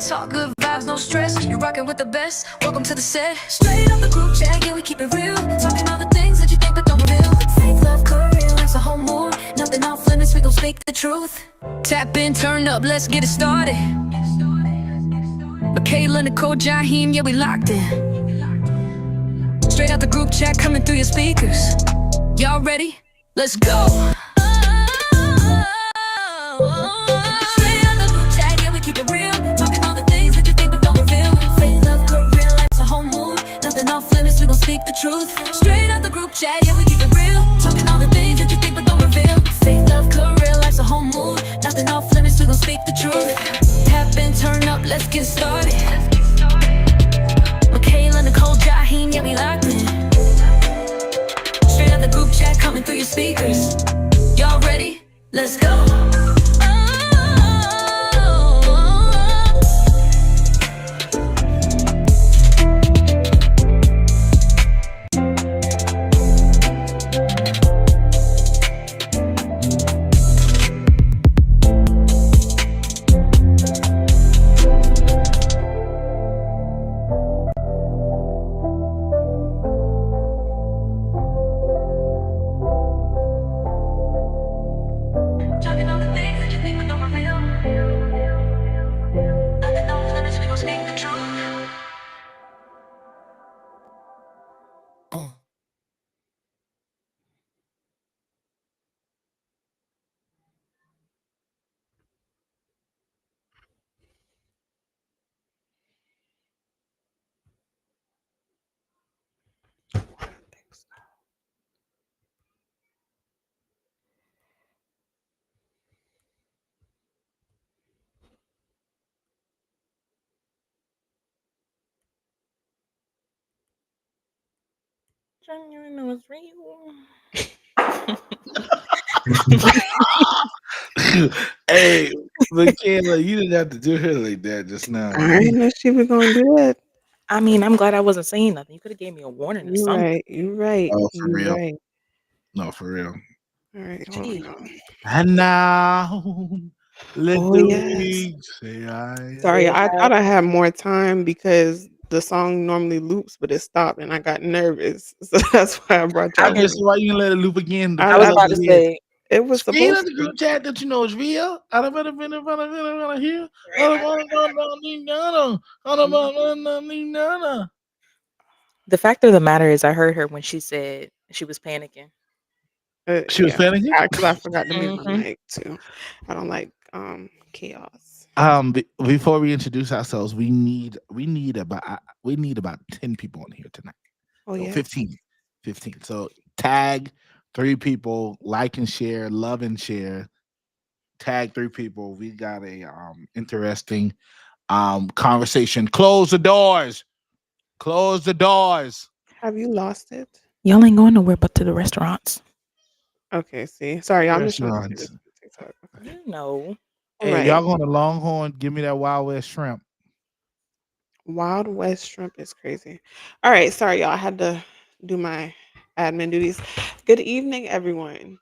It's all good vibes, no stress. You're rocking with the best. Welcome to the set. Straight up the group chat, yeah, we keep it real. Talking all the things that you think but don't reveal. Faith, love, career, life's a whole mood. Nothing off limits, we gon' speak the truth. Tap in, turn up, let's get it started. Michaela, Nicole, Jaheim, yeah, we locked in. Straight out the group chat, coming through your speakers. Y'all ready? Let's go. Straight out the group chat, yeah, we keep it real. Talking all the things that you think but don't reveal. Faith, love, career, life's a whole mood. Nothing off limits, we gon' speak the truth. Straight out the group chat, yeah, we keep it real. Talking all the things that you think but don't reveal. Faith, love, career, life's a whole mood. Nothing off limits, we gon' speak the truth. Tap in, turn up, let's get started. Michaela, Nicole, Jaheim, yeah, we locked in. Straight out the group chat, coming through your speakers. Y'all ready? Let's go. Talking all the things that you think but don't reveal. Nothing off limits, we gon' speak the truth. You know it's real. Hey, Michaela, you didn't have to do her like that just now. I didn't know she was gonna do that. I mean, I'm glad I wasn't saying nothing. You could have gave me a warning or You're something. right. You're right. Oh, for You're real. right. No, for real. All right, hold Gee. on. And now, let Oh, the yes. weak say I. Sorry, I Yeah. thought I had more time because the song normally loops, but it stopped, and I got nervous, so that's why I brought I y'all. guess why you didn't let it loop again? I I was I- about to say, It was Screen supposed of the to. group chat that you know is real. I don't better been in front of here. the fact of the matter is, I heard her when she said she was panicking. She was Yeah, panicking. because I forgot to mute my Mhm. mic too. I don't like chaos. Before we introduce ourselves, we need about 10 people on here tonight. Oh So yeah. 15. So tag 3 people, like and share, love and share. Tag 3 people. We got a interesting conversation. Close the doors. Close the doors. Have you lost it? Y'all ain't going nowhere but to the restaurants. Okay. See, sorry, I'm just trying to see Restaurants. this on TikTok. Okay. You know. All Hey, right. y'all going to Longhorn? Give me that Wild West shrimp. Wild West shrimp is crazy. All right, sorry y'all. I had to do my admin duties. Good evening, everyone.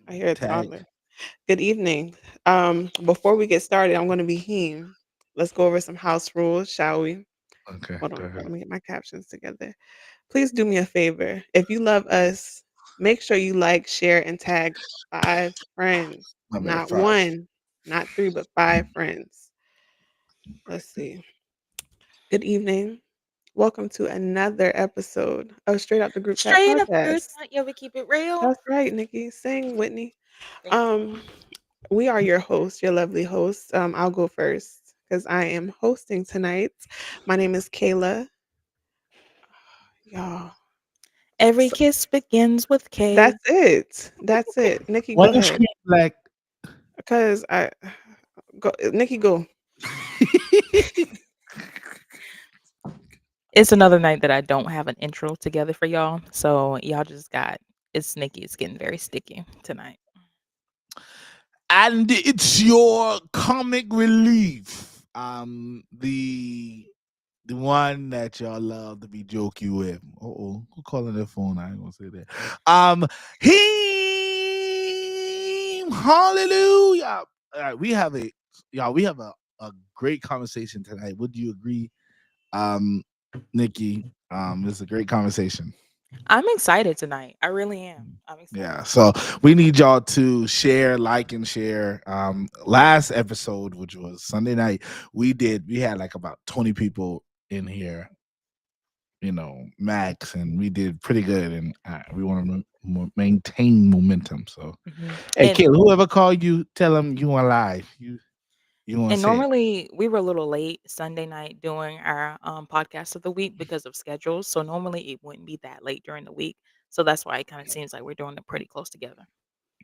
I hear a Tag. toddler. Good evening. Before we get started, I'm going to be Heem. Let's go over some house rules, shall we? Okay, Hold go on, ahead. let me get my captions together. Please do me a favor. If you love us, make sure you like, share, and tag 5 friends. My bad, Not 5. 1, not 3, but 5 friends. Let's see. Good evening. Welcome to another episode of Straight Out the Group Chat Straight up, group Podcast. chat, yeah, we keep it real. That's right, Nikki. Sing, Whitney. Thank you. We are your hosts, your lovely hosts. I'll go first because I am hosting tonight. My name is Kayla. Y'all, Every kiss begins with K. that's it. That's it. Nikki, Why go you ahead. scream like Because I go, Nikki, go. It's another night that I don't have an intro together for y'all. So y'all just got it's Nikki. It's getting very sticky tonight. and it's your comic relief. The one that y'all love to be jokey with. Who calling their phone? I ain't gonna say that. Hallelujah. All right, we have a a great conversation tonight. Would you agree, um, Nikki? It's a great conversation. I'm excited tonight. I really am. I'm excited. Yeah, so we need y'all to share, like, and share. Last episode, which was Sunday night, we had like about 20 people in here, max, and we did pretty good, and we want to maintain momentum. So, hey, And Kayla, whoever called you, tell them you on live. You want to and say it? normally we were a little late Sunday night doing our podcast of the week because of schedules. So normally it wouldn't be that late during the week. So that's why it kind of seems like we're doing it pretty close together.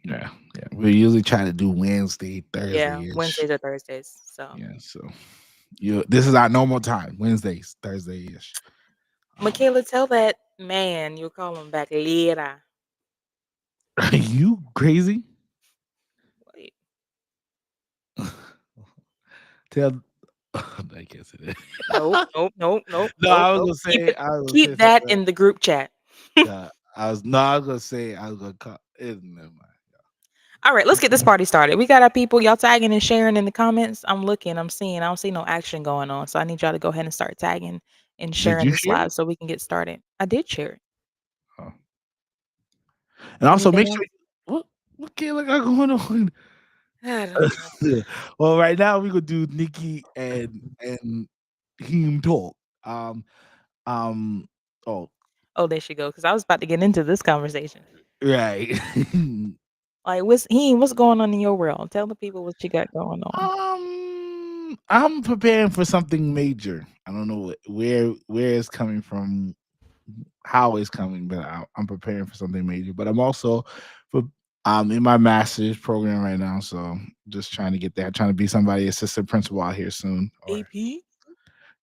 Yeah, yeah. We usually try to do Wednesday, Yeah, Thursday ish. Wednesdays or Thursdays. So Yeah, so this is our normal time, Wednesdays, Thursday ish. Michaela, tell that man you call him back later. Are you crazy? Wait, Tell I can't say that. nope, nope, nope, nope, No, nope, nope. I was gonna Keep say that something. in the group chat. I was gonna say I was gonna call it. Never mind. All right, let's get this party started. We got our people. Y'all tagging and sharing in the comments. I'm looking, I'm seeing. I don't see no action going on. So I need y'all to go ahead and start tagging and Did sharing you this share? live so we can get started. I did share it. Oh. And also Anything make sure else? what Kayla got going on. I don't know. Well, right now we gonna do Nikki and him talk. Um. Oh, Oh, there she go. Because I was about to get into this conversation. right. Like, what's going on in your world? Tell the people what you got going on. I'm preparing for something major. I don't know where it's coming from, how it's coming, but I'm preparing for something major. But I'm also for in my master's program right now, so just trying to get there. Trying to be somebody assistant principal out here soon. Or AP.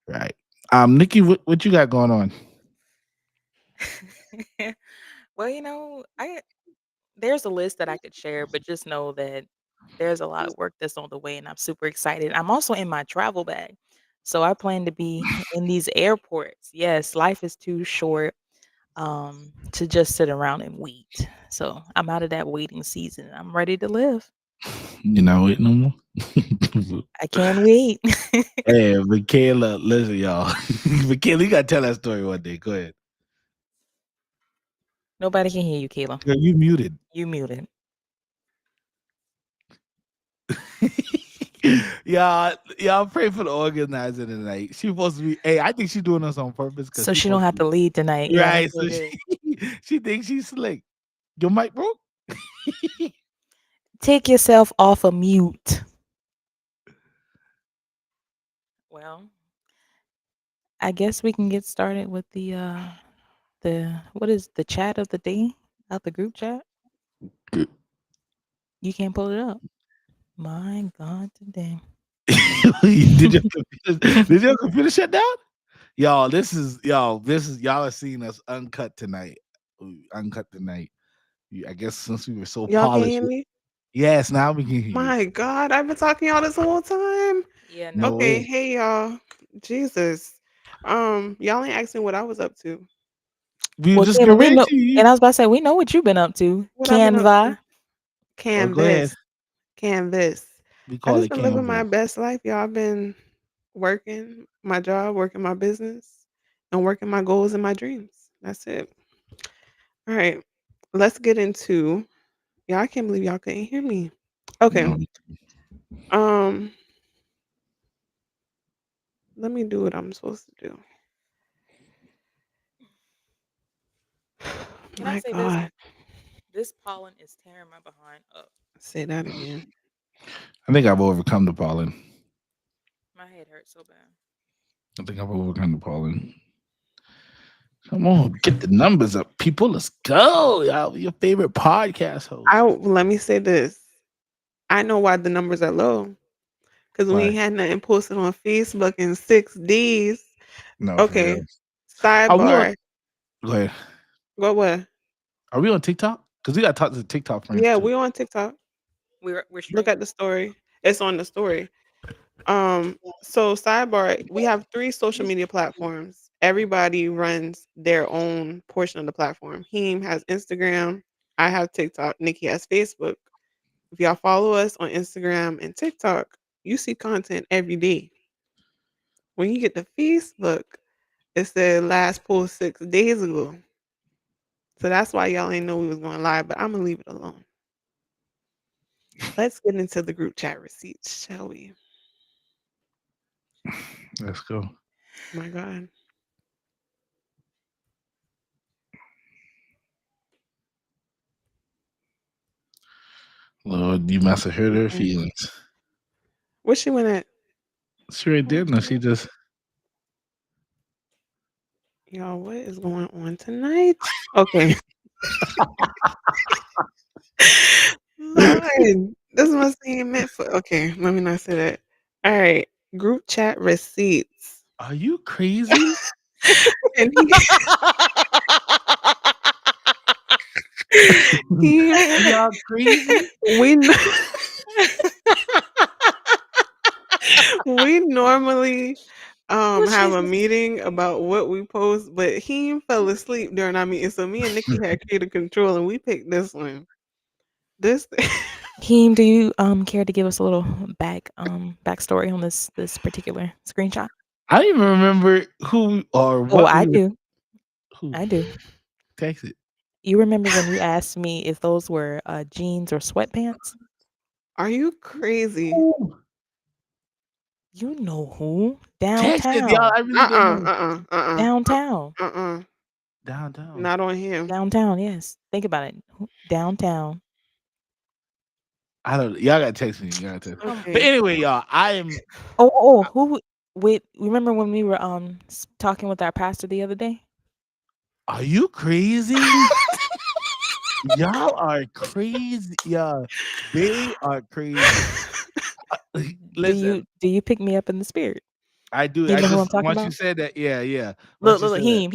right. Nikki, what you got going on? Well, there's a list that I could share, but just know that there's a lot of work that's on the way, and I'm super excited. I'm also in my travel bag, so I plan to be in these airports. Yes, life is too short to just sit around and wait. So I'm out of that waiting season. I'm ready to live. You know it no more. I can't wait. Hey, Michaela, listen, y'all. Michaela, you gotta tell that story one day. Go ahead. Nobody can hear you, Kayla. Girl, you muted. You muted. Y'all pray for the organizer tonight. She supposed to be. Hey, I think she's doing this on purpose because So she's she don't supposed have to to lead tonight. be Yeah, that's right. what So it is. she thinks she's slick. Your mic broke. Take yourself off of mute. Well, I guess we can get started with the what is the chat of the day out the group chat. Good. You can't pull it up. My God, today. Did your computer shut down? Y'all, y'all are seeing us uncut tonight. Uncut tonight. I guess since we were so Y'all can polished. hear me? Yes, now we can hear you. My God, I've been talking y'all this whole time. Yeah, No no. Okay, way. hey y'all. Jesus. Y'all ain't asking what I was up to. We Well, just Kayla, get we ready know, to you. and I was about to say we know what you've been up to. What I've been up Canva. to? Oh, go ahead. Canvas. We I call just it been living my Canva. best life, y'all. I've been working my job, working my business, and working my goals and my dreams. That's it. All right. Let's get into y'all. I can't believe y'all couldn't hear me. Okay. No. Um, let me do what I'm supposed to do. Can I My say this? God. This pollen is tearing my behind up. Say that again. I think I've overcome the pollen. My head hurts so bad. I think I've overcome the pollen. Come on, get the numbers up, people. Let's go. Y'all, your favorite podcast host. Let me say this. I know why the numbers are low. Because we Why? ain't had nothing posted on Facebook in 6 days. No, for real. Okay. Are we on? Sidebar. Go ahead. What? Are we on TikTok? Because we got to talk to the TikTok friends Yeah, too. we on TikTok. We're Look at streaming. the story. It's on the story. So sidebar, we have 3 social media platforms. Everybody runs their own portion of the platform. Heem has Instagram. I have TikTok. Nikki has Facebook. If y'all follow us on Instagram and TikTok, You see content every day. When you get to Facebook, it said last post 6 days ago. So that's why y'all ain't know we was going live, but I'm gonna leave it alone. Let's get into the group chat receipts, shall we? Let's go. My God. Lord, you must have hurt her feelings. Where she went at? She right there. No, she just. Y'all, what is going on tonight? Okay. Lord, this must be meant for. Okay, let me not say that. All right, group chat receipts. Are you crazy? And he Are y'all crazy? we kn- we normally What have she a just meeting about what we post, but he fell asleep during our meeting, so me and Nikki had creative control, and we picked this one. This Keem, do you care to give us a little backstory on this particular screenshot? I don't even remember who or Oh, what I we were. do. Who I do. text it? You remember when you asked me if those were jeans or sweatpants? are you crazy? Who You know who? text it, y'all? Downtown. I really don't know. Downtown. Downtown. Not on him. Downtown, yes. Think about it. Downtown. I don't. Y'all gotta text me. Y'all gotta text me. But Okay. anyway, y'all, I am. Oh, who with remember when we were talking with our pastor the other day? Are you crazy? Y'all are crazy. Yeah, they are crazy. Listen, Do you pick me up in the spirit? I do. You I know who I'm just talking once you about? said that, yeah. Look, Once you look, said that, him.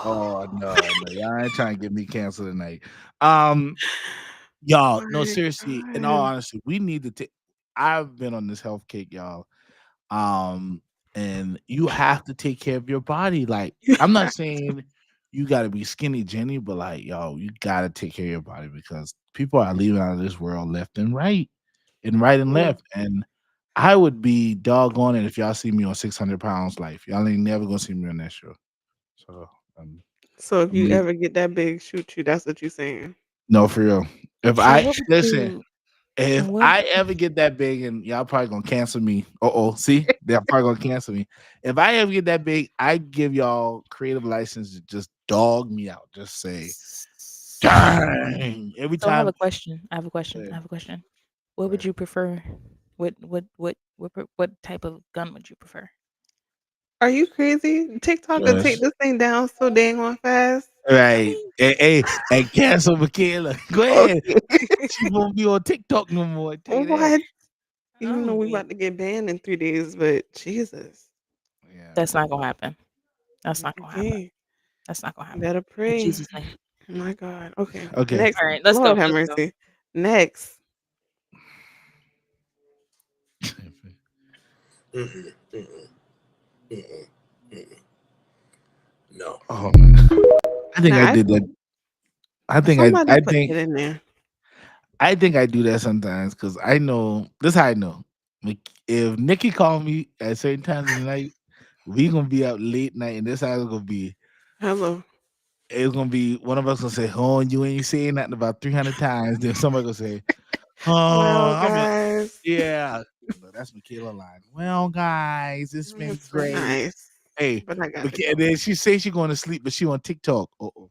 oh no, y'all ain't trying to get me canceled tonight. Um, y'all, Oh no, my seriously. In all God. honesty, we need to take. I've been on this health kick, y'all. And you have to take care of your body. Like, I'm not saying you got to be skinny Jenny, but like, yo, you got to take care of your body because people are leaving out of this world left and right and right and Yeah. left. And I would be doggone it if y'all see me on 600 pounds life. Y'all ain't never gonna see me on that show. So, So if I'm you leaving. ever get that big, shoot you. That's what you're saying. No, for real. If So I what would listen, you if what I ever get that big, and y'all probably gonna cancel me. See, they're probably gonna cancel me. If I ever get that big, I give y'all creative license to just dog me out. Just say, dang, every So I have time. a question. Yeah, What would right. you prefer? What type of gun would you prefer? Are you crazy? TikTok will take Yes. this thing down so dang on fast. I Right. mean, And cancel Michaela. Go ahead. Okay. She won't be on TikTok no more. I tell you that. What? I Even though we mean, about to get banned in 3 days, but Jesus. Yeah. that's not gonna happen. That's not gonna happen. Okay. That's not gonna happen. Better In pray. Jesus' name. My God. Okay. Okay. Next. All right, let's Lord go. have Let's go. mercy. Next. No. Oh man. I think Now I I did that. think I think somebody I put think that in there. I think I do that sometimes because I know this is how I know. Like, if Nikki called me at certain times of the night, we gonna be out late night, and this how it's gonna be. Hello. It's gonna be one of us gonna say, "Oh, you ain't saying nothing about 300 times." Then somebody gonna say, Well, "Oh, I'm like, guys, yeah." No, that's Michaela line. Well, guys, it's been it's so great. nice. Hey, But I gotta and go. then she say she going to sleep, but she on TikTok. Oh,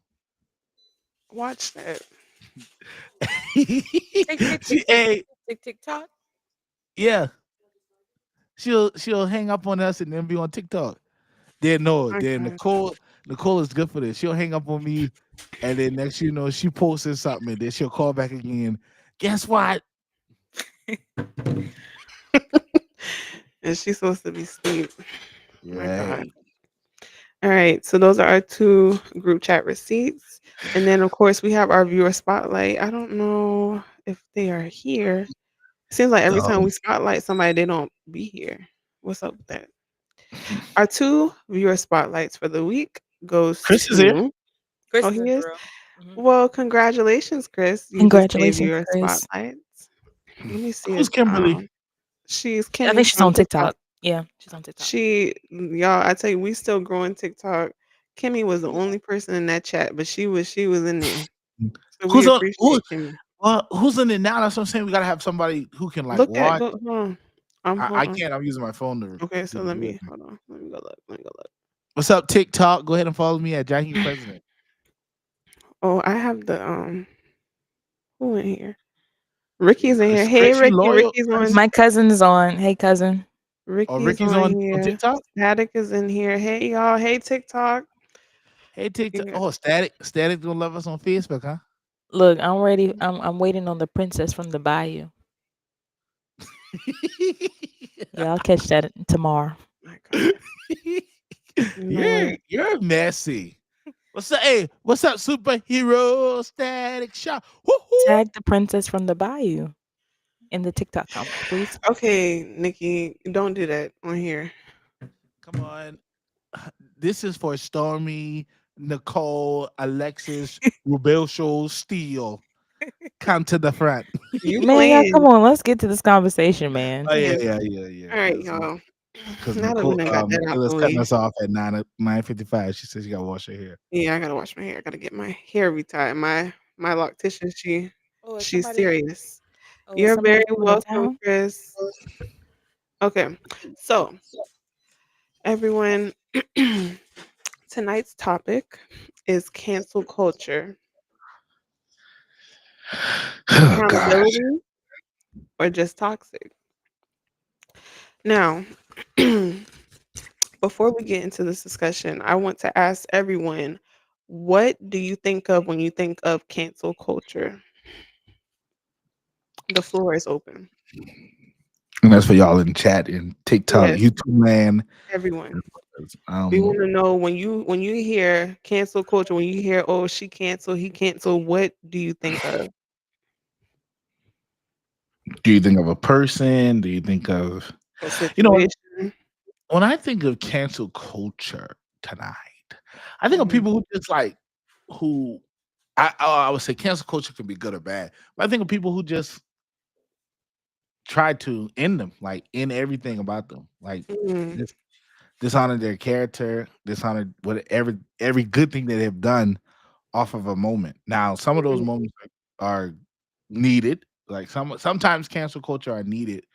Watch that. she, hey, Tick tock. yeah, she'll hang up on us and then be on TikTok. My Then God. Nicole is good for this. She'll hang up on me, and then next you know she posted something, and then she'll call back again. Guess what? And she's supposed to be asleep. My God. Right. All right. So those are our two group chat receipts. And then, of course, we have our viewer spotlight. I don't know if they are here. Seems like every time we spotlight somebody, they don't be here. What's up with that? Our two viewer spotlights for the week goes Chris is here. to. Chris Oh, is he in is? for real. Mhm. Well, congratulations, Chris. You just gave Congratulations, viewer Chris. spotlights. Let me see Who's if Kimberly? she's I think Kimmy's she's on on TikTok. TikTok. Yeah, she's on TikTok. Y'all, I tell you, we still growing TikTok. Kimmy was the only person in that chat, but she was in there. So we Who's on? Who? appreciate Kimmy. Well, who's in it now? That's what I'm saying. We gotta have somebody who can like Look at watch. go hold on. Hold I on. can't. I'm using my phone to Okay, do so the let real me thing. hold on. Let me go look. Let me go look. What's up, TikTok? Go ahead and follow me at Jackie President. Oh, I have the who in here? Ricky's in here. Is Hey Tracy Ricky, loyal? Ricky's on. My cousin's on. Hey, cousin. Oh, Ricky's Ricky's on on here. TikTok. Static is in here. Hey y'all. Hey TikTok. Hey, TikTok. Yeah. Oh, Static gonna love us on Facebook, huh? Look, I'm ready. I'm waiting on the princess from the bayou. Yeah, I'll catch that tomorrow. My God. You know what? You're messy. What's up? Hey, what's up, superhero Static Shot? Woohoo! Tag the princess from the bayou in the TikTok comments, please. Okay, Nikki, don't do that on here. Come on. This is for Stormy, Nicole, Alexis, Rubel Steele. Come to the front. You Man, y'all, come playing. on. Let's get to this conversation, man. Oh yeah. All right, y'all. Because Now that we Nicole, done got that out Michaela's the cutting way. us off at 9:55. She says she gotta wash her hair. Yeah, I gotta wash my hair. I gotta get my hair retied. My loctician, Oh, is she's somebody? serious. Oh, is You're somebody very coming to welcome, town? Chris. Okay, so everyone, tonight's topic is cancel culture, Oh gosh. accountability, or just toxic. Now, before we get into this discussion, I want to ask everyone, what do you think of when you think of cancel culture? The floor is open. And that's for y'all in chat and TikTok, Yes, YouTube land. everyone. We want to know when you hear cancel culture, when you hear, oh, she canceled, he canceled, what do you think of? Do you think of a person? Do you think of A you know what? situation? When I think of cancel culture tonight, I think of Mhm. people who just like who I would say cancel culture can be good or bad. But I think of people who just try to end them, like end everything about them, like Mm, dis- dishonor their character, dishonor whatever every good thing that they've done off of a moment. Now, some of those mhm. moments are needed. Like sometimes cancel culture are needed,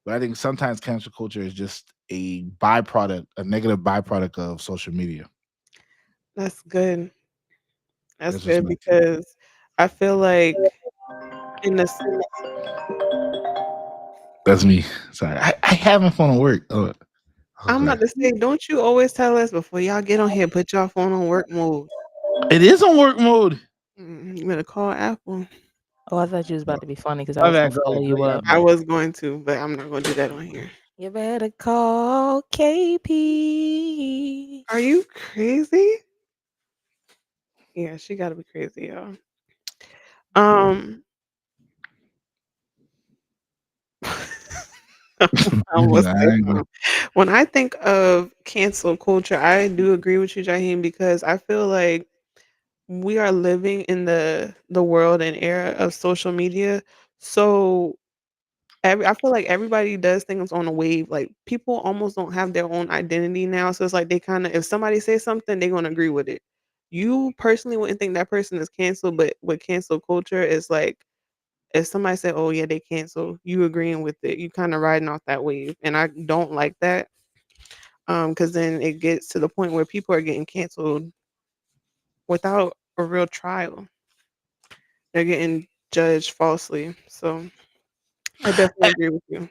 but I think sometimes cancel culture is just a byproduct, a negative byproduct of social media. That's good. That's That's just good my take. because I feel like in this That's me. Sorry, I having fun at work. Oh, I'm okay. about to say, don't you always tell us before y'all get on here, put your phone on work mode. It is on work mode. You better call Apple. Oh, I thought you was about to be funny because I My was gonna bad. Go follow ahead. you Go up. ahead. I was going to, but I'm not going to do that on here. You better call KP. Are you crazy? Yeah, she got to be crazy, y'all. Um, I almost Nah, said I ain't gonna- something. When I think of cancel culture, I do agree with you, Jaheim, because I feel like we are living in the world and era of social media. So I feel like everybody does things on a wave. Like people almost don't have their own identity now. So it's like they kind of if somebody says something, they're gonna agree with it. You personally wouldn't think that person is canceled, but with cancel culture, it's like if somebody said, "Oh yeah, they cancel," you agreeing with it. You kind of riding off that wave, and I don't like that. Because then it gets to the point where people are getting canceled without a real trial. They're getting judged falsely. So I definitely agree with you.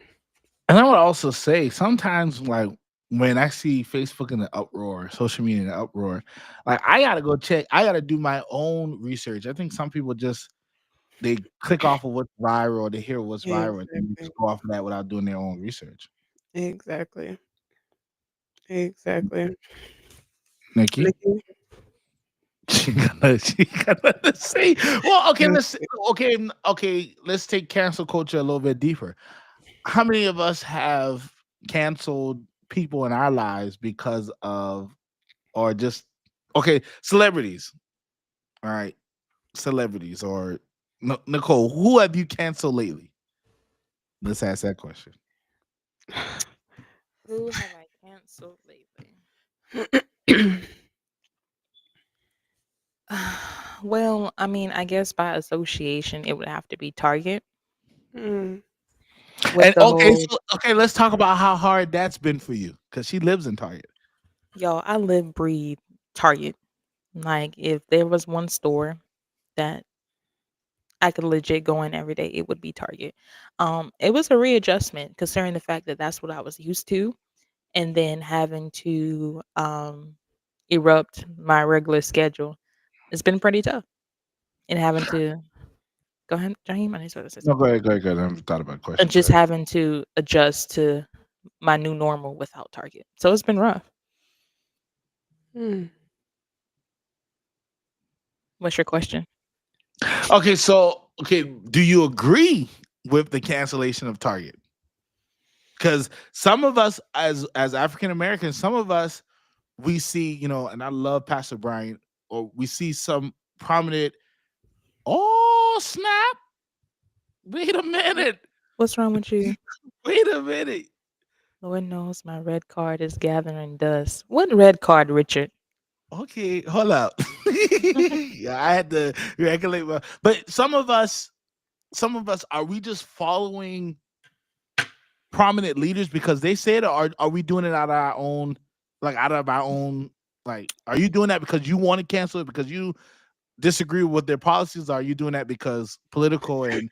And I would also say sometimes, like when I see Facebook in the uproar, social media in the uproar, like I gotta go check. I gotta do my own research. I think some people just they click off of what's viral, they hear what's viral, and they Exactly. just go off of that without doing their own research. Exactly. Exactly. Nikki, Nikki? she got nothing to say. Well, okay, Yes. let's take cancel culture a little bit deeper. How many of us have canceled people in our lives because of or just celebrities? All right, celebrities or Nicole, who have you canceled lately? Let's ask that question. Who have I canceled lately? Well, I mean, I guess by association, it would have to be Target Mm. with And the whole. okay, let's talk about how hard that's been for you because she lives in Target. Yo, I live, breathe Target. Like, if there was one store that I could legit go in every day, it would be Target. It was a readjustment considering the fact that that's what I was used to, and then having to erupt my regular schedule. It's been pretty tough, and having to go ahead, Jaheim. I need to say No, something. go ahead. I haven't thought about a question. Go Just ahead. having to adjust to my new normal without Target. So it's been rough. Mm. What's your question? Okay, do you agree with the cancellation of Target? Because some of us, as African Americans, some of us we see, and I love Pastor Brian, or we see some prominent. Oh snap! Wait a minute! What's wrong with you? Wait a minute! Lord knows my red card is gathering dust. What red card, Richard? Okay, hold up. Yeah, I had to regulate but some of us, are we just following prominent leaders because they said it, or are we doing it out of our own, like, are you doing that because you want to cancel it because you disagree with their policies? Or are you doing that because political and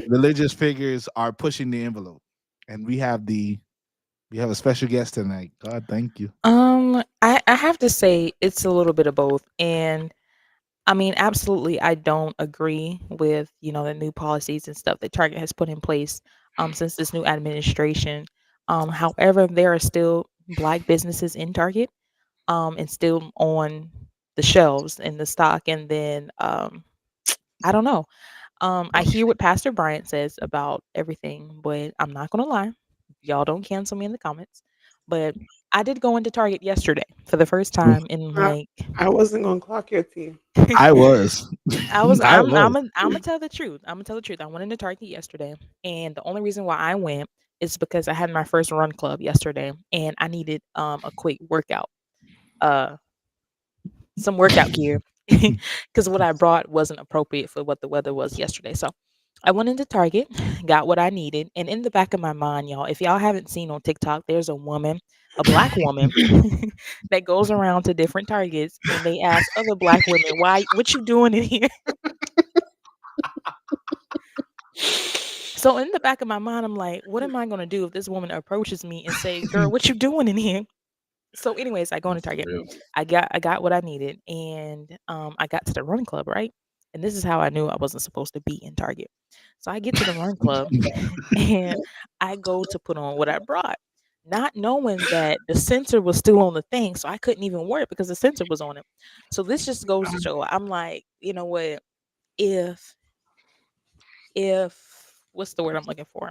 religious figures are pushing the envelope? And we have a special guest tonight. God, thank you. I have to say it's a little bit of both. And I mean, absolutely, I don't agree with, the new policies and stuff that Target has put in place since this new administration. However, there are still black businesses in Target and still on the shelves in the stock. And then I don't know. I hear what Pastor Bryant says about everything, but I'm not gonna lie. Y'all don't cancel me in the comments. But I did go into Target yesterday for the first time in I, like I wasn't gonna clock your team. I was. I was I I'm was. gonna tell the truth. I'm gonna tell the truth. I went into Target yesterday, and the only reason why I went is because I had my first run club yesterday, and I needed a quick workout, uh, some workout gear, because what I brought wasn't appropriate for what the weather was yesterday. So I went into Target, got what I needed, and in the back of my mind, y'all, if y'all haven't seen on TikTok, there's a woman, a black woman, that goes around to different Targets and they ask other black women, "Why? What you doing in here?" So in the back of my mind, I'm like, "What am I gonna do if this woman approaches me and say, 'Girl, what you doing in here?'" So, anyways, I go into Target. I got what I needed, and I got to the run club, right? And this is how I knew I wasn't supposed to be in Target. So I get to the run club, and I go to put on what I brought, not knowing that the sensor was still on the thing, so I couldn't even wear it because the sensor was on it. So this just goes to show, I'm like, you know what? If what's the word I'm looking for?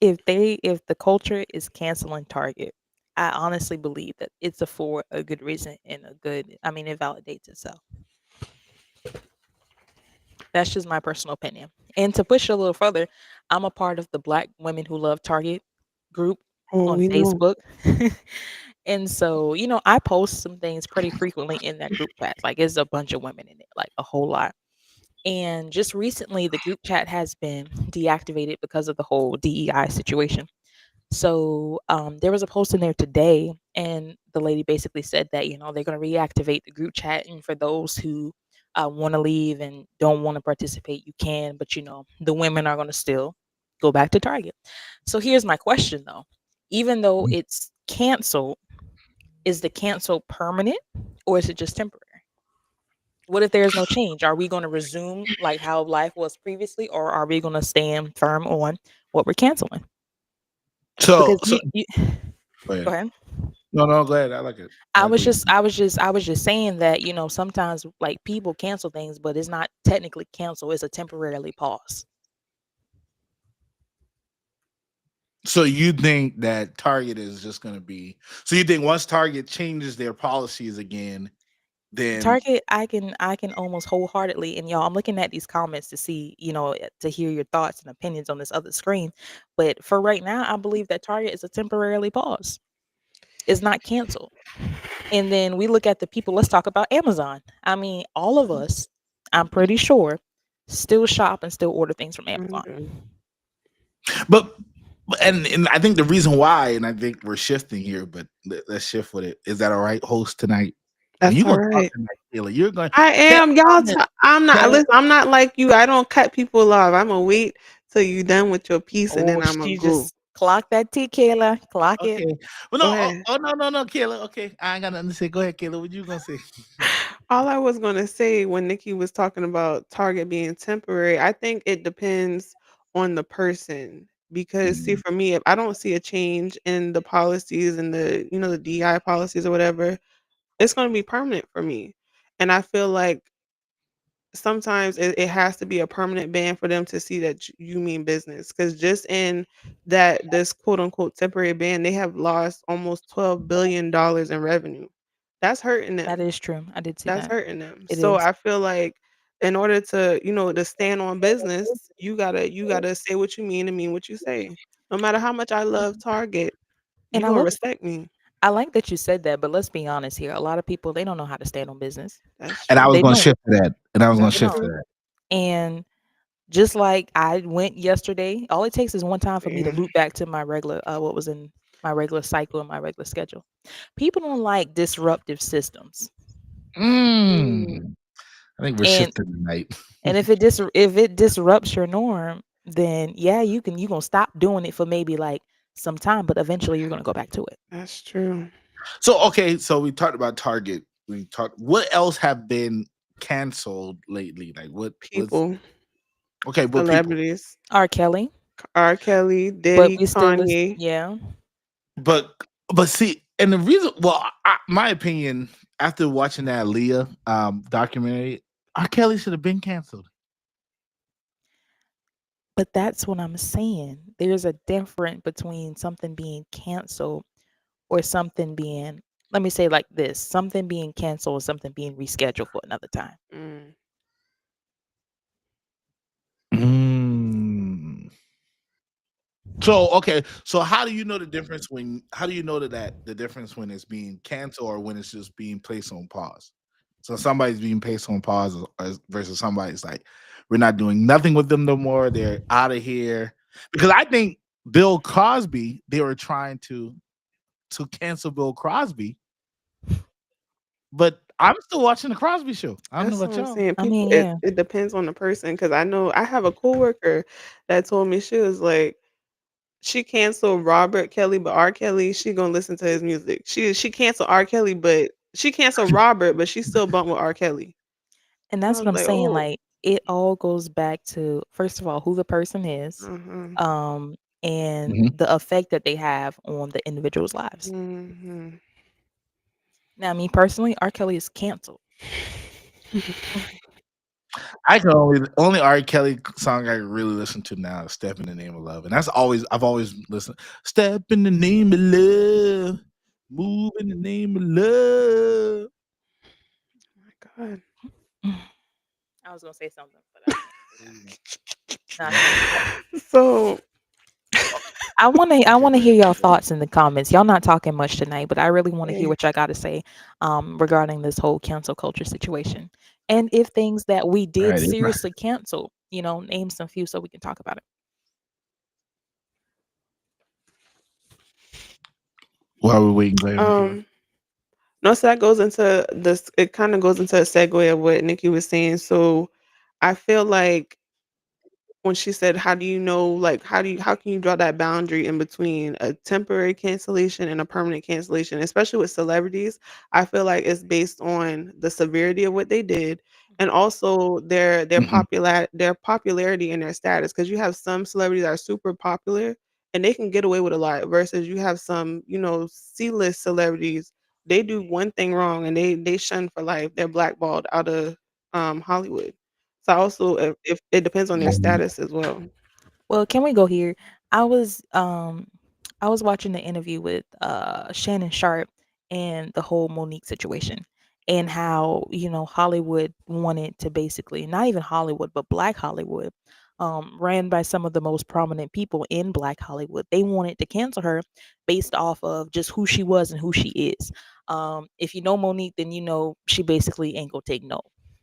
If the culture is canceling Target, I honestly believe that it's for a good reason and a good. I mean, it validates itself. That's just my personal opinion. And to push it a little further, I'm a part of the Black Women Who Love Target group Oh, on we know. Facebook. And so, I post some things pretty frequently in that group chat. Like, it's a bunch of women in it, like a whole lot. And just recently, the group chat has been deactivated because of the whole DEI situation. So there was a post in there today, and the lady basically said that they're going to reactivate the group chat, and for those who want to leave and don't want to participate, you can, but the women are going to still go back to Target. So here's my question though: even though it's canceled, is the cancel permanent or is it just temporary? What if there's no change? Are we going to resume like how life was previously, or are we going to stand firm on what we're canceling? So, Because you go go ahead. ahead. No, go ahead. I like it. I I was agree. just saying that, sometimes like people cancel things, but it's not technically cancel, it's a temporarily pause. So you think that Target is just going to be? So you think once Target changes their policies again, then Target, I can almost wholeheartedly, and y'all, I'm looking at these comments to see, to hear your thoughts and opinions on this other screen. But for right now, I believe that Target is a temporarily pause. It's not canceled. And then we look at the people. Let's talk about Amazon. I mean, all of us, I'm pretty sure, still shop and still order things from Amazon. but and I think the reason why, and I think we're shifting here, but let's shift with it. Is that all right, host tonight? And That's you're all gonna talk right. tonight, Kayla. You're going. I am. Y'all, I'm not. Kayla. Listen, I'm not like you. I don't cut people off. I'm gonna wait till you done with your piece, and Oh, then I'm gonna she go. just clock that T, Kayla. Clock it. Okay. Well, Go no. ahead. No, Kayla. Okay, I ain't got nothing to say. Go ahead, Kayla. What you gonna say? All I was gonna say when Nikki was talking about Target being temporary, I think it depends on the person. Because see, Mm, for me, if I don't see a change in the policies and the DI policies or whatever, it's gonna be permanent for me. And I feel like sometimes it has to be a permanent ban for them to see that you mean business. Because just in that this quote unquote temporary ban, they have lost almost $12 billion in revenue. That's hurting That them. is true. I did see That's that. hurting them. It So is. I feel like in order to stand on business, you gotta say what you mean and mean what you say. No matter how much I love Target, And you gonna respect me. I like that you said that, but let's be honest here. A lot of people, they don't know how to stand on business. That's and I was true. They gonna don't. shift to that. And I was gonna That's They shift don't. to true. that. And just like I went yesterday, all it takes is one time for me to Yeah. loop back to my regular, what was in my regular cycle and my regular schedule. People don't like disruptive systems, Mm, Mm, I think we're and shifting tonight. if it disrupts your norm, then yeah, you gonna stop doing it for maybe like some time, but eventually you're gonna go back to it. that's true. So okay, so we talked about Target. We talked. What else have been canceled lately? Like what was People, okay? What people? celebrities, R. Kelly, R. Kelly, but Diddy, we still listen. Kanye. Yeah, But but see, and the reason, well, my opinion after watching that Leah documentary, R. Kelly should have been canceled. but that's what I'm saying. There's a difference between something being canceled or something being, let me say like this, something being canceled or something being rescheduled for another time. Mm. Mm. So okay, so how do you know the difference when? How do you know that the difference when it's being canceled or when it's just being placed on pause? So somebody's being placed on pause versus somebody's like, we're not doing nothing with them no more. They're out of here because I think Bill Cosby. They were trying to cancel Bill Cosby, but I'm still watching the Crosby Show. I don't know That's what about I'm y'all. saying. I People, mean, it, yeah. it depends on the person. Cause I know I have a coworker that told me she was like, she canceled Robert Kelly, but R. Kelly, she gonna listen to his music. She canceled R. Kelly, but she canceled Robert, but she still bumped with R. Kelly. And And I that's was what I'm like, saying. oh, Like it all goes back to, first of all, who the person is, uh-huh. um, and Mhm. the effect that they have on the individual's lives. Mhm. Now, me personally, R. Kelly is canceled. I can only R. Kelly song I really listen to now is "Step in the Name of Love," and that's always I've always listened. Step in the name of love, move in the name of love. My God. I was gonna say something, but I no, I can't do that. So I wanna hear y'all thoughts in the comments. Y'all not talking much tonight, but I really want to hear hey, what y'all got to say regarding this whole cancel culture situation. And if things that we did Right. seriously cancel, name some few so we can talk about it. While we're waiting, go ahead, Mickey. um, no, so that goes into this. It kind of goes into a segue of what Nikki was saying. So I feel like when she said, "How do you know, like, how can you draw that boundary in between a temporary cancellation and a permanent cancellation?" Especially with celebrities, I feel like it's based on the severity of what they did and also Mhm. their popularity and their status. Because you have some celebrities that are super popular and they can get away with a lot versus you have some, C-list celebrities, they do one thing wrong and they shun for life. They're blackballed out of, Hollywood. So also if it depends on their status as well. Well, can we go here? I was um I was watching the interview with Shannon Sharp and the whole Monique situation. and how, Hollywood wanted to basically, not even Hollywood, but Black Hollywood, ran by some of the most prominent people in Black Hollywood. They wanted to cancel her based off of just who she was and who she is. If you know Monique, then you know she basically ain't gonna take no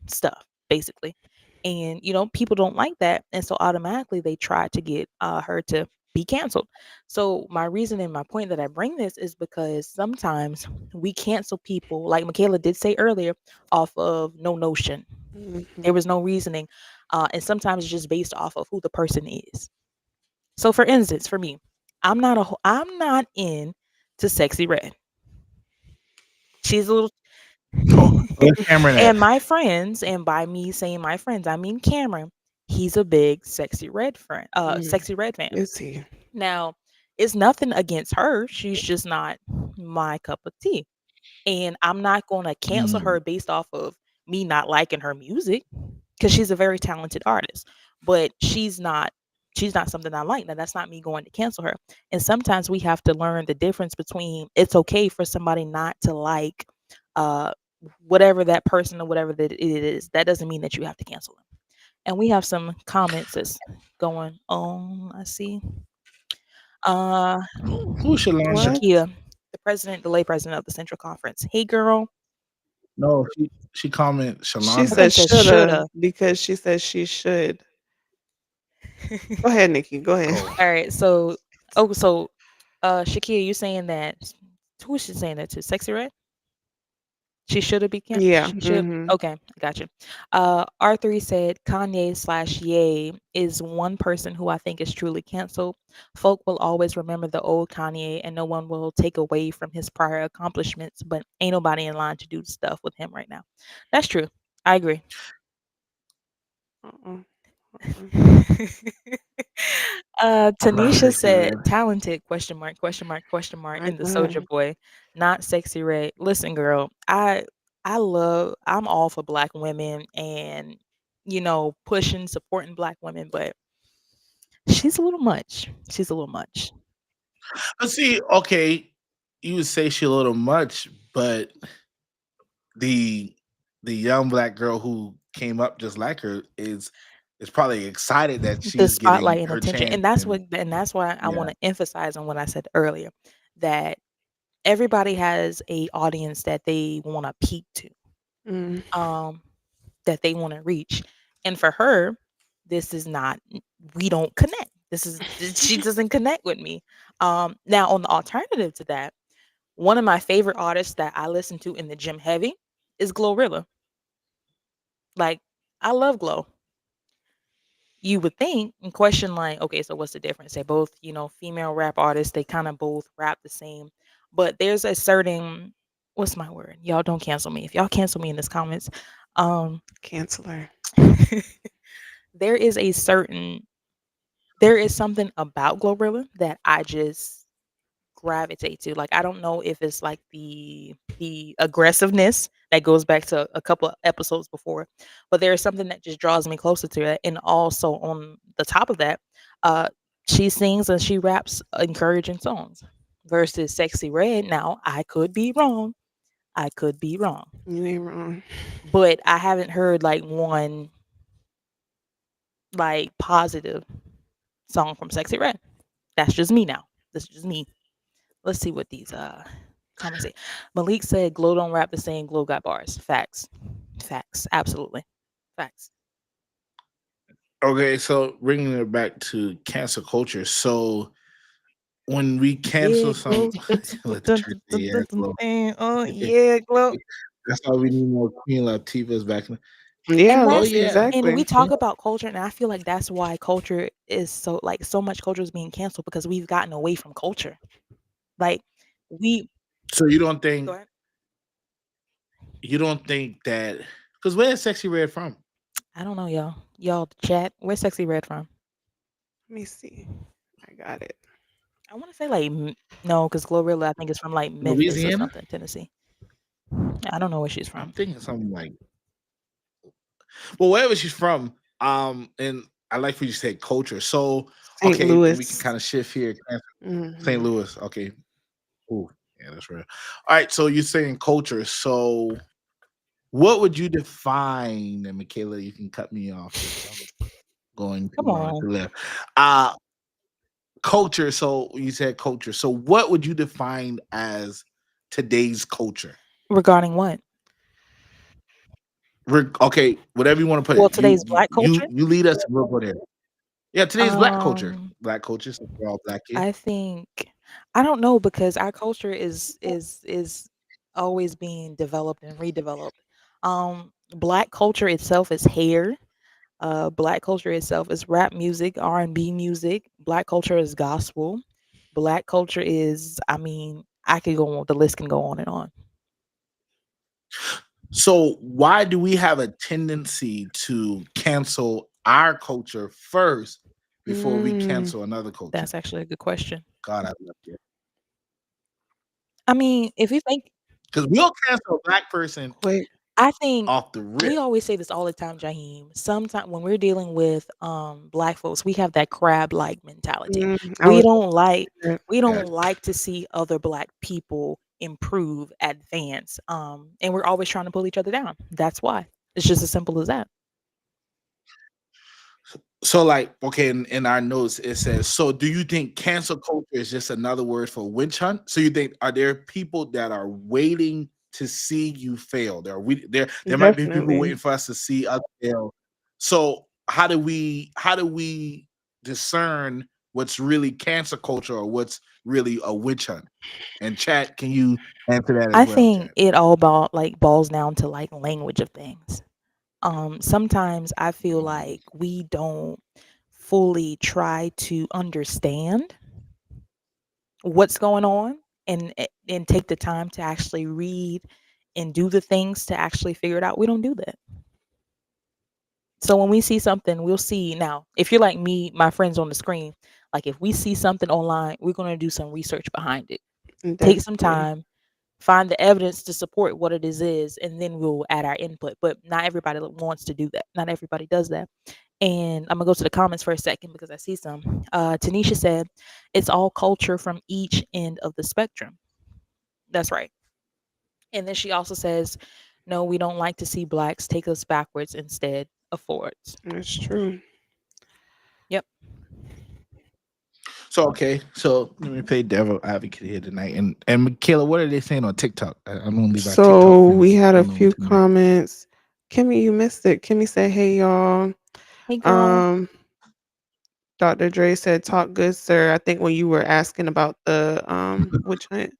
stuff, basically. And people don't like that, and so automatically they try to get her to be canceled. So my reason and my point that I bring this is because sometimes we cancel people, like Michaela did say earlier, off of no notion. There Mhm. was no reasoning, and sometimes it's just based off of who the person is. So, for instance, for me, I'm not in to Sexy Red. She's a little, Oh, where's Cameron at? and my friends, and by me saying my friends, I mean Cameron. He's a big Mm. Sexy Red fan. Is he? Now, it's nothing against her. She's just not my cup of tea. And I'm not going to cancel Mm, her based off of me not liking her music because she's a very talented artist. But she's not something I like. Now that's not me going to cancel her. And sometimes we have to learn the difference between it's okay for somebody not to like uh whatever that person or whatever that it is. That doesn't mean that you have to cancel them. And we have some comments that's going on. I see. Uh, who's Shalonda? What? Shakia, the lay president of the Central Conference. Hey, girl. No, she comment She I thought Shalonda. you said said shoulda shoulda. because she said she should. Go ahead, Nikki. Go ahead. Oh, All right. So, Shakia, you saying that? Who is she saying that to? Sexy Red? She should have be can. Yeah. She should. Mhm. Okay, gotcha. R3 said Kanye slash Ye is one person who I think is truly canceled. Folk will always remember the old Kanye, and no one will take away from his prior accomplishments. But ain't nobody in line to do stuff with him right now. That's true. I agree. Uh-uh. Uh-uh. about Tanisha Sexy said Red. talented question mark question mark question mark My in the Soldier God. Boy, not Sexy Red. Listen, girl, I'm all for black women and pushing supporting black women, but she's a little much. She's a little much. But see, okay, you would say she a little much, but the the young black girl who came up just like her is probably excited that The she's getting spotlight and her attention, chance. and that's And why I yeah, want to emphasize on what I said earlier, that everybody has a audience that they want to peak to. Mm. Um, that they want to reach. And for her, this is not we don't connect. She doesn't connect with me. Now on the alternative to that, one of my favorite artists that I listen to in the gym heavy is Glorilla. Like I love Glow. You would think and question like, okay, so what's the difference? They both, female rap artists, they kind of both rap the same. But there's a certain what's my word? Y'all don't cancel me. If y'all cancel me in this comments, um Cancel her. there is a certain there is something about Glorilla that I just gravitate to. Like I don't know if it's like the aggressiveness that goes back to a couple of episodes before, but there is something that just draws me closer to it. And also on the top of that, uh, she sings and she raps encouraging songs. Versus Sexy Red. Now I could be wrong. I could be wrong, You ain't wrong. but I haven't heard like one like positive song from Sexy Red. That's just me now. That's just me. Let's see what these comments say. Malik said Glow don't rap the same, Glow got bars. Facts. Facts. Absolutely. Facts. okay. So bringing it back to cancel culture. So when we Yeah, cancel some, Glow. let the truth be yeah, Glow. Oh yeah, Glow. That's why we need more Queen Latifahs back. Yeah, And Oh that's yeah, and exactly. we talk about culture, and I feel like that's why culture is so like so much culture is being canceled because we've gotten away from culture. Like we so go ahead. you don't think that because where's Sexy Red from? I don't know, y'all. Y'all chat. Where's Sexy Red from? Let me see. I got it. I want to say like no, because Glorilla I think is from like Memphis or Louisiana? something, Tennessee. I don't know where she's I'm from. thinking something like well, wherever she's from. And I like what you said culture. So St. okay, and we can Louis. kind of shift here. St. Mhm. Louis. Okay. Ooh, yeah, that's real. All right, so you're saying culture. So What would you define? And Michaela, you can cut me off if I'm going Come too hard on. to left. Uh culture. So you said culture. So what would you define as today's culture? Regarding what? Okay, whatever you want to put Well, it. today's black culture? You lead us and we'll go there. Yeah, today's black culture. Um, Black culture. So we're all black here. I think I don't know because our culture is always being developed and redeveloped. Black culture itself is hair. Black culture itself is rap music, R&B music. Black culture is gospel. Black culture is, I mean, I could go on. The list can go on and on. So why do we have a tendency to cancel our culture first before we Mm, cancel another culture? That's actually a good question. God, I love you. I mean, if you think, Because we'll cancel a black person wait. I think off the we rip. always say this all the time, Jaheim. Sometimes when we're dealing with black folks, we have that crab-like mentality. I We was don't like that. we Yes. don't like to see other black people improve, advance. And we're always trying to pull each other down. That's why. It's just as simple as that. So, like, okay, in our notes it says, so do you think cancel culture is just another word for witch hunt? So you think, are there people that are waiting to see you fail? There might be people Definitely. waiting for us to see us fail. So how do we discern what's really cancel culture or what's really a witch hunt? And chat, can you answer that as I well, think chat? it all about like boils down to like language of things. Sometimes I feel like we don't fully try to understand what's going on and take the time to actually read and do the things to actually figure it out. We don't do that. So when we see something, we'll see now. If you're like me, my friends on the screen, like if we see something online, we're going to do some research behind it. Take some Definitely. time, find the evidence to support what it is, and then we'll add our input. But not everybody wants to do that. Not everybody does that. And I'm gonna go to the comments for a second because I see some. Tanisha said, "It's all culture from each end of the spectrum." That's right. And then she also says, "No, we don't like to see blacks take us backwards instead of forwards." That's true. Yep. So okay, so let me play devil advocate here tonight. And Michaela, what are they saying on TikTok? I'm gonna leave our TikTok So we friends had a alone few tonight. comments. Kimmy, you missed it. Kimmy said, "Hey y'all." Hey, girl. Um, Dr. Dre said, "Talk good, sir." I think when you were asking about the witch hunt.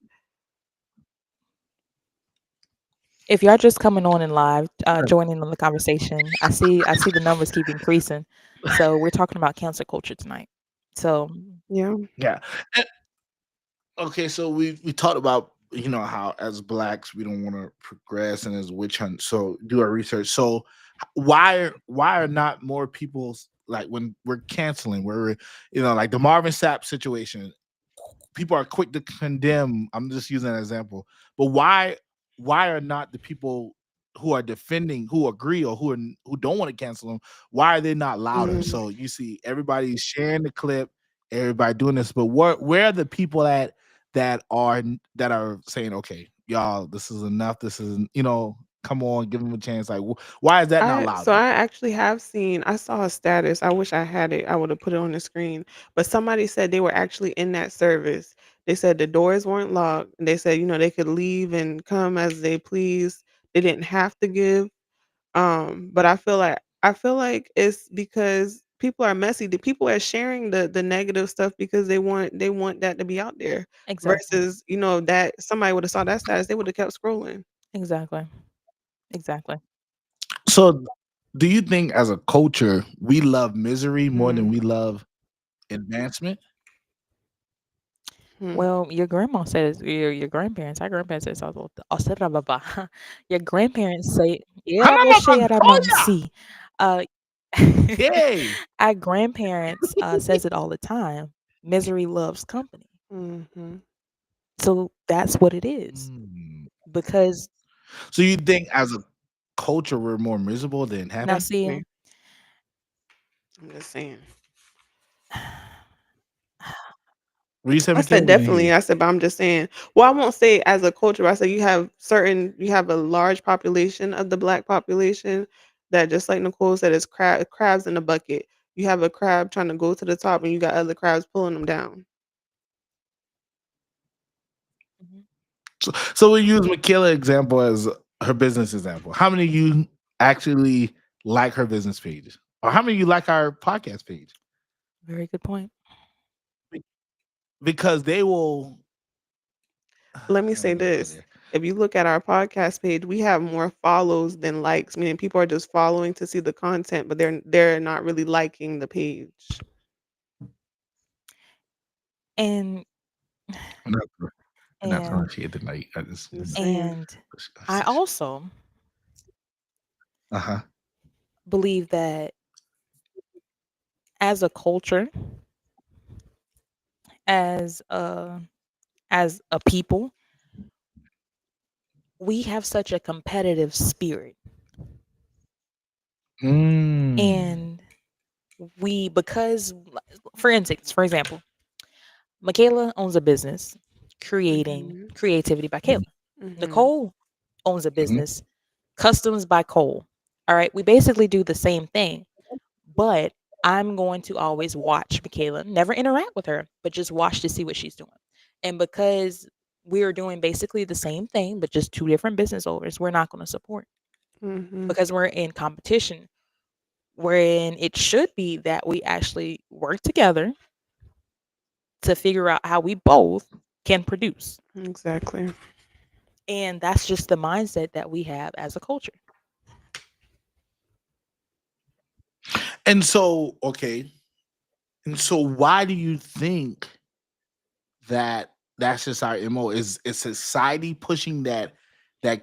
If y'all just coming on in live, joining on the conversation, I see the numbers keep increasing. So we're talking about cancel culture tonight. So Yeah. Yeah. Okay, so we talked about how as blacks we don't want to progress and as witch hunt. So do our research. So why are not more people like when we're canceling, where we're, like the Marvin Sapp situation, people are quick to condemn. I'm just using an example, but why are not the people who are defending, who agree or who don't want to cancel them, why are they not louder? Mm. So you see everybody sharing the clip, everybody doing this, but where are the people that are saying, okay, y'all, this is enough, this is, come on, give them a chance? Like, why is that not louder? I actually have seen, I saw a status. I wish I had it. I would have put it on the screen. But somebody said they were actually in that service. They said the doors weren't locked. And they said, they could leave and come as they please. They didn't have to give. But I feel like it's because people are messy. The people are sharing the negative stuff because they want that to be out there. exactly, Versus, that somebody would have saw that status, they would have kept scrolling. exactly, exactly. So do you think as a culture we love misery more than Mm. we love advancement? Hmm. Well, your grandma says your grandparents, our grandparents says also, your grandparents say, yeah, see. Uh, Yay. our grandparents says it all the time. Misery loves company. Mhm. So that's what it is. Mm. Because So you think as a culture we're more miserable than now, happy? see, Definitely. I'm just saying. What you said, I said Michaela? We didn't hear definitely. you. I said, but I'm just saying. Well, I won't say as a culture. But I said you have a large population of the black population that, just like Nicole said, is crabs in a bucket. You have a crab trying to go to the top, and you got other crabs pulling them down. Mhm. So we use Michaela example as her business example. How many of you actually like her business page? Or how many of you like our podcast page? Very good point. Because they will Let me I'm say not gonna go this. there. If you look at our podcast page, we have more follows than likes, meaning people are just following to see the content, but they're not really liking the page. And I'm not, I'm not trying and to share tonight. I just Just saying. and I also uh-huh. believe that as a culture, as a as a people, we have such a competitive spirit. Mm. And because for example, Michaela owns a business creating Mhm. creativity by Kayla. Mhm. Nicole owns a Mhm. business, customs by Cole. All right, we basically do the same thing, but I'm going to always watch Michaela, never interact with her, but just watch to see what she's doing. And because we're doing basically the same thing, but just two different business owners, we're not going to support Mhm. because we're in competition. Wherein it should be that we actually work together to figure out how we both can produce. Exactly. And that's just the mindset that we have as a culture. And so, okay. And so why do you think that that's just our MO? Is society pushing that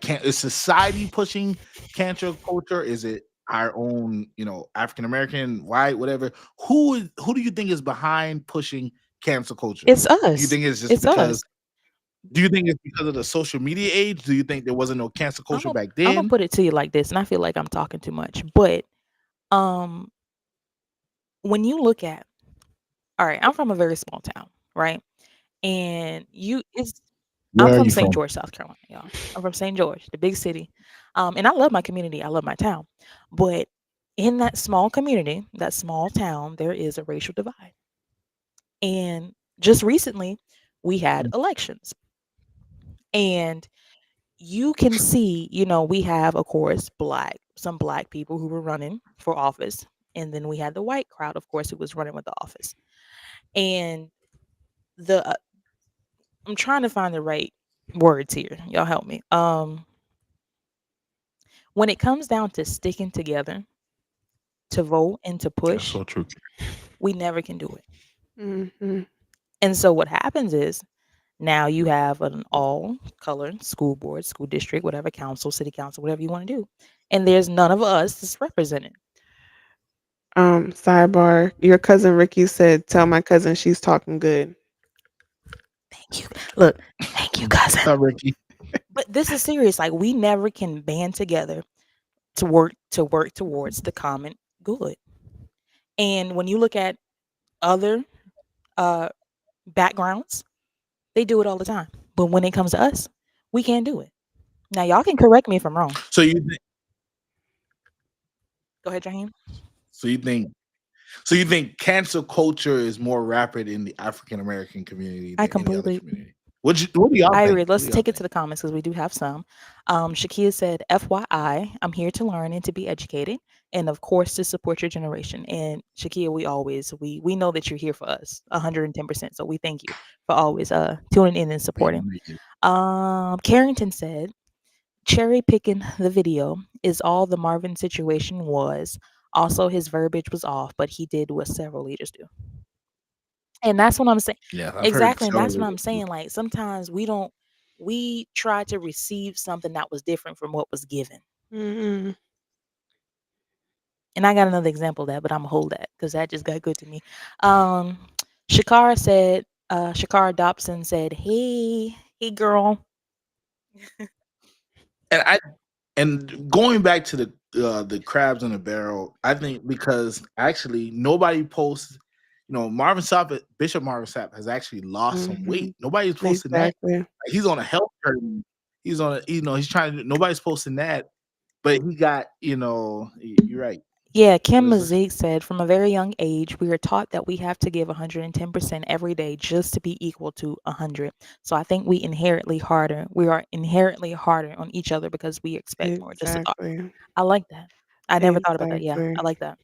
can is society pushing cancel culture? Is it our own, African American, white, whatever? Who do you think is behind pushing cancel culture? It's Do you us. think it's just It's us. because do you think it's because of the social media age? Do you think there wasn't no cancel culture back I'm gonna then? put it to you like this, and I feel like I'm talking too much. But um when you look at all right, I'm from a very small town, right? And I'm Where are from you St. from? George, South Carolina, y'all. I'm from St. George, the big city. And I love my community. I love my town. But in that small community, that small town, there is a racial divide. And just recently, we had elections. And you can see, we have, of course, some black people who were running for office. And then we had the white crowd, of course, who was running with the office. And the I'm trying to find the right words here. Y'all help me. When it comes down to sticking together to vote and to That's push, so true. we never can do it. Mhm. And so what happens is now you have an all color school board, school district, whatever council, city council, whatever you want to do. And there's none of us that's represented. Sidebar. Your cousin Ricky said, "Tell my cousin she's talking good." Thank you. Look, thank you, cousin. What's up, Ricky? But this is serious. Like we never can band together to work towards the common good. And when you look at other uh backgrounds, they do it all the time. But when it comes to us, we can't do it. Now y'all can correct me if I'm wrong. So you think Go ahead, Jaheim. so you think So you think cancel culture is more rapid in the African American community I than any other completely community? What do y'all I think? agree. What Let's do y'all take it to think? the comments because we do have some. Shakia said, FYI, I'm here to learn and to be educated, and of course to support your generation. And Shakia, we know that you're here for us 110%. So we thank you for always tuning in and supporting. Carrington said, cherry picking the video is all the Marvin situation was. Also, his verbiage was off, but he did what several leaders do. And that's what I'm saying. Yeah, I've heard Exactly. And several that's of what it. I'm saying. Like sometimes we try to receive something that was different from what was given. Mhm. And I got another example of that, but I'm gonna hold that because that just got good to me. Um, Shakara Dobson said, hey girl. And going back to the crabs in the barrel, I think because actually nobody posts. Marvin Sapp, Bishop Marvin Sapp, has actually lost some weight. Mhm. Nobody's posting that. Exactly. Like, he's on a health journey. He's on a, he's trying to. Nobody's posting that, but he got, you're right. Yeah, What Kim is this? Mazik said, from a very young age, we are taught that we have to give 110% every day just to be equal to 100. So I think we are inherently harder on each other because we expect more. Exactly. I like that. I never thought about that. Yeah, Exactly. I like that.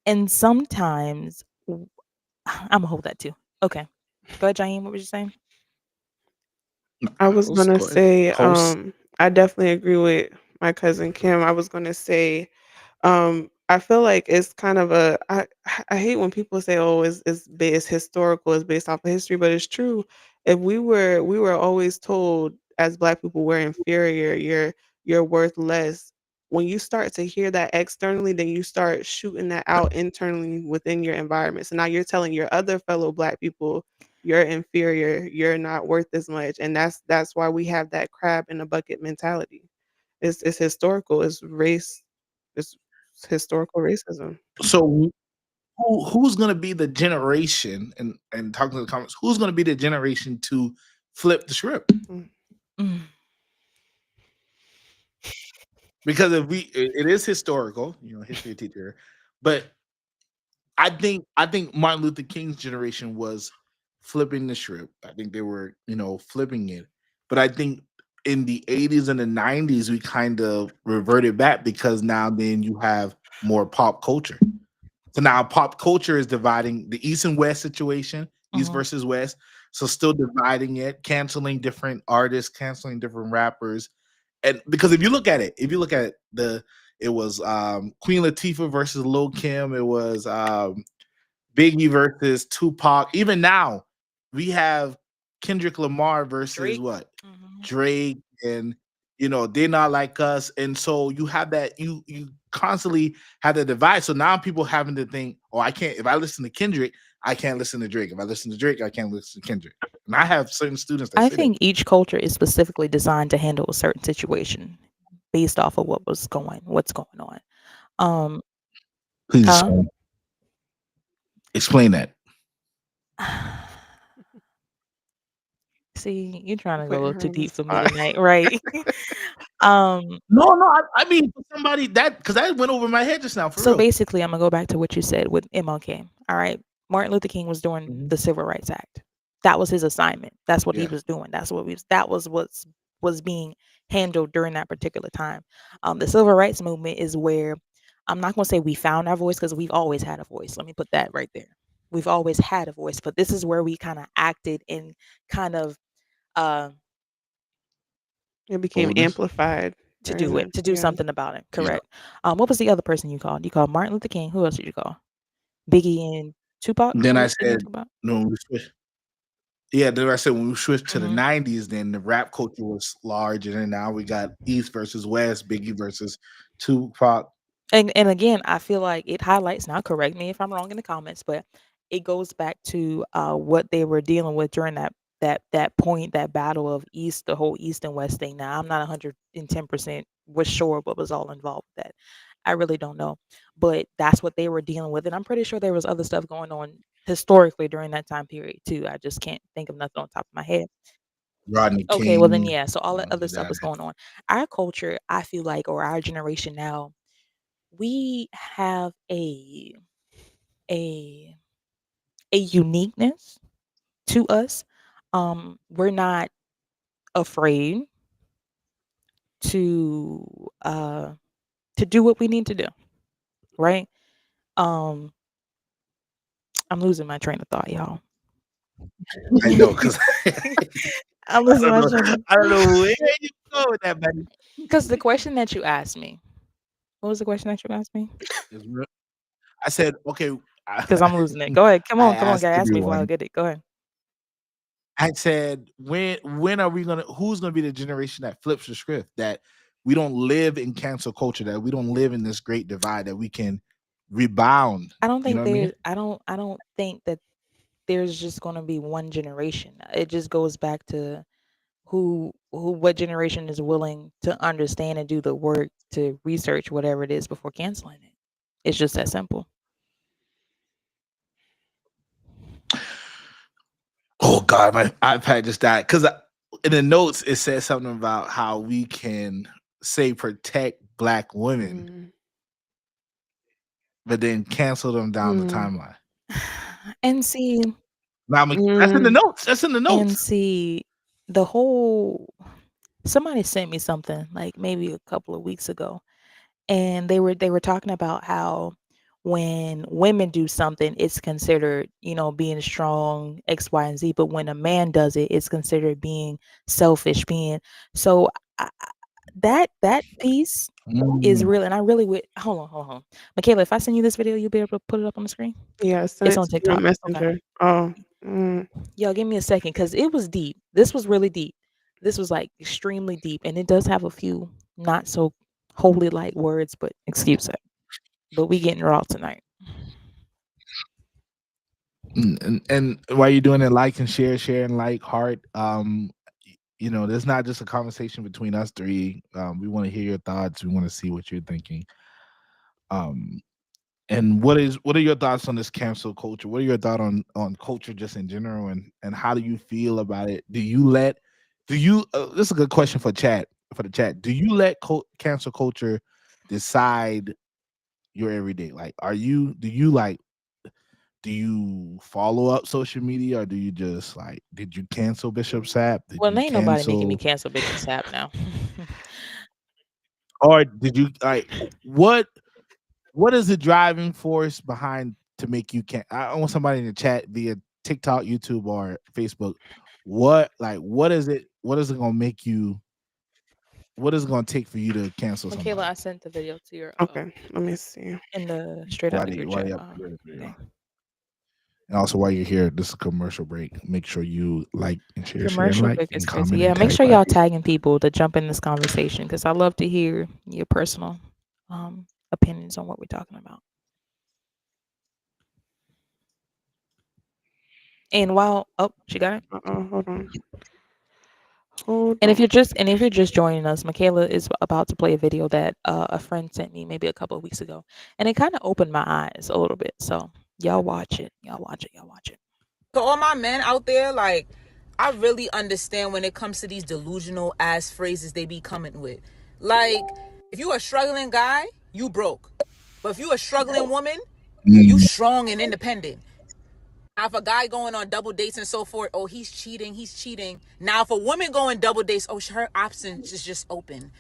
And sometimes I'm gonna hold that too. Okay. Go ahead, Jaheim. What was you saying? I was Host, gonna go ahead. say, Host. I definitely agree with my cousin Kim. I was gonna say, I feel like it's kind of I hate when people say, "Oh, it's historical, it's based off of history," but it's true. If we were always told as Black people we're inferior, you're worth less. When you start to hear that externally, then you start shooting that out internally within your environment. So now you're telling your other fellow Black people you're inferior, you're not worth as much, and that's why we have that crab in the bucket mentality. It's historical. It's race. It's historical racism. So who's going to be the generation, and talking to the comments, who's going to be the generation to flip the script? Mm. Mm. Because if it is historical, history teacher, but I think Martin Luther King's generation was flipping the script. I think they were, flipping it. But I think in the 80s and the 90s, we kind of reverted back because now then you have more pop culture. So now pop culture is dividing the East and West situation, East Mhm. versus West. So still dividing it, canceling different artists, canceling different rappers. And because if you look at it was Queen Latifah versus Lil Kim, it was Biggie versus Tupac. Even now, we have Kendrick Lamar versus Drake. what? Mhm. Drake, and they're not like us. And so you have that, you constantly have that divide. So now people having to think, oh, I can't, if I listen to Kendrick, I can't listen to Drake. If I listen to Drake, I can't listen to Kendrick. And I have certain students that I say that. think each culture is specifically designed to handle a certain situation based off of what's going on. Um, Please huh? explain that. See, you're trying to go a Putting little her too on the deep for me spot. tonight, right? um, No, I mean for somebody that, because that went over my head just now, for so real. basically, I'm gonna go back to what you said with MLK. All right, Martin Luther King was doing Mhm. the Civil Rights Act. That was his assignment. That's what he Yeah. was doing. That was was being handled during that particular time. The Civil Rights Movement is where I'm not gonna say we found our voice because we've always had a voice. Let me put that right there. We've always had a voice, but this is where we kind of acted in kind of uh, It became Boldness. amplified to during do it, the to do yeah. something about it. Yeah. Correct. What was the other person you called? You called Martin Luther King. Who else did you call? Biggie and Tupac? Then I Biggie and said, Tupac? no, we switched. Yeah, then I said when we switched to the Mhm. 90s, then the rap culture was large, and then now we got East versus West, Biggie versus Tupac. And again, I feel like it highlights now, correct me if I'm wrong in the comments, but it goes back to what they were dealing with during that point, that battle of East, the whole East and West thing. Now, I'm not 110% was sure what was all involved with that. I really don't know. But that's what they were dealing with. And I'm pretty sure there was other stuff going on historically during that time period too. I just can't think of nothing on top of my head. Rodney Okay, well then King, yeah, so all that other you stuff got was going on. Our culture, I feel like, or our generation now, we have a a uniqueness to us. We're not afraid to uh to do what we need to do, right? Um, I'm losing my train of thought, y'all. I know, because I'm I losing don't my know, train of I don't know where you go with that, buddy. because the question that you asked me, what was the question that you asked me? It's real- I said, okay, Because I'm losing it. Go ahead. I Come on, asked guy. Ask me before I everyone. get it. Go ahead. I said, when are we gonna? Who's gonna be the generation that flips the script? That we don't live in cancel culture. That we don't live in this great divide. That we can rebound. I don't You know think what I mean? I don't think that there's just going to be one generation. It just goes back to what generation is willing to understand and do the work to research whatever it is before canceling it. It's just that simple. God, my iPad just died. Because in the notes it says something about how we can say protect Black women, but then cancel them down the timeline. And see, Now, that's in the notes. That's in the and notes. see, the whole somebody sent me something like maybe a couple of weeks ago, and they were talking about how when women do something, it's considered, being strong, X, Y, and Z. But when a man does it, it's considered being selfish, being so. That piece is real, and I really would. Hold on, Michaela. If I send you this video, you'll be able to put it up on the screen. Yeah, send It's it on to me on TikTok. Okay. Messenger. Oh, Y'all give me a second, because it was deep. This was really deep. This was like extremely deep, and it does have a few not so holy like words, but excuse it. But we getting raw tonight. And while you're doing it, like and share and like, heart. There's not just a conversation between us three. We want to hear your thoughts. We want to see what you're thinking. And what are your thoughts on this cancel culture? What are your thoughts on culture just in general, and how do you feel about it? This is a good question for the chat. Do you let cancel culture decide your everyday? Like, do you follow up social media, or do you just like, did you cancel Bishop Sapp? Did Well, you ain't nobody making me cancel, cancel Bishop Sapp now. or did you like what is the driving force behind to make you can? I want somebody in the chat via TikTok, YouTube, or Facebook. What is it? What is it gonna make you? What is it gonna take for you to cancel Michaela, somebody? I sent the video to your okay. Let me see. in the straight out the group chat. And also, while you're here, this is a commercial break. Make sure you like and share and Commercial like break and is crazy. comment Yeah, and make tag sure 5 y'all people. tagging people to jump in this conversation, because I love to hear your personal opinions on what we're talking about. And while she got it. Hold on. And if you're just joining us, Michaela is about to play a video that a friend sent me maybe a couple of weeks ago, and it kind of opened my eyes a little bit. So y'all watch it. Y'all watch it. Y'all watch it. To all my men out there, like, I really understand when it comes to these delusional ass phrases they be coming with. Like, if you a struggling guy, you broke. But if you a struggling woman, you strong and independent. Now, if a guy going on double dates and so forth, oh, he's cheating. Now, if a woman going double dates, oh, her options is just open.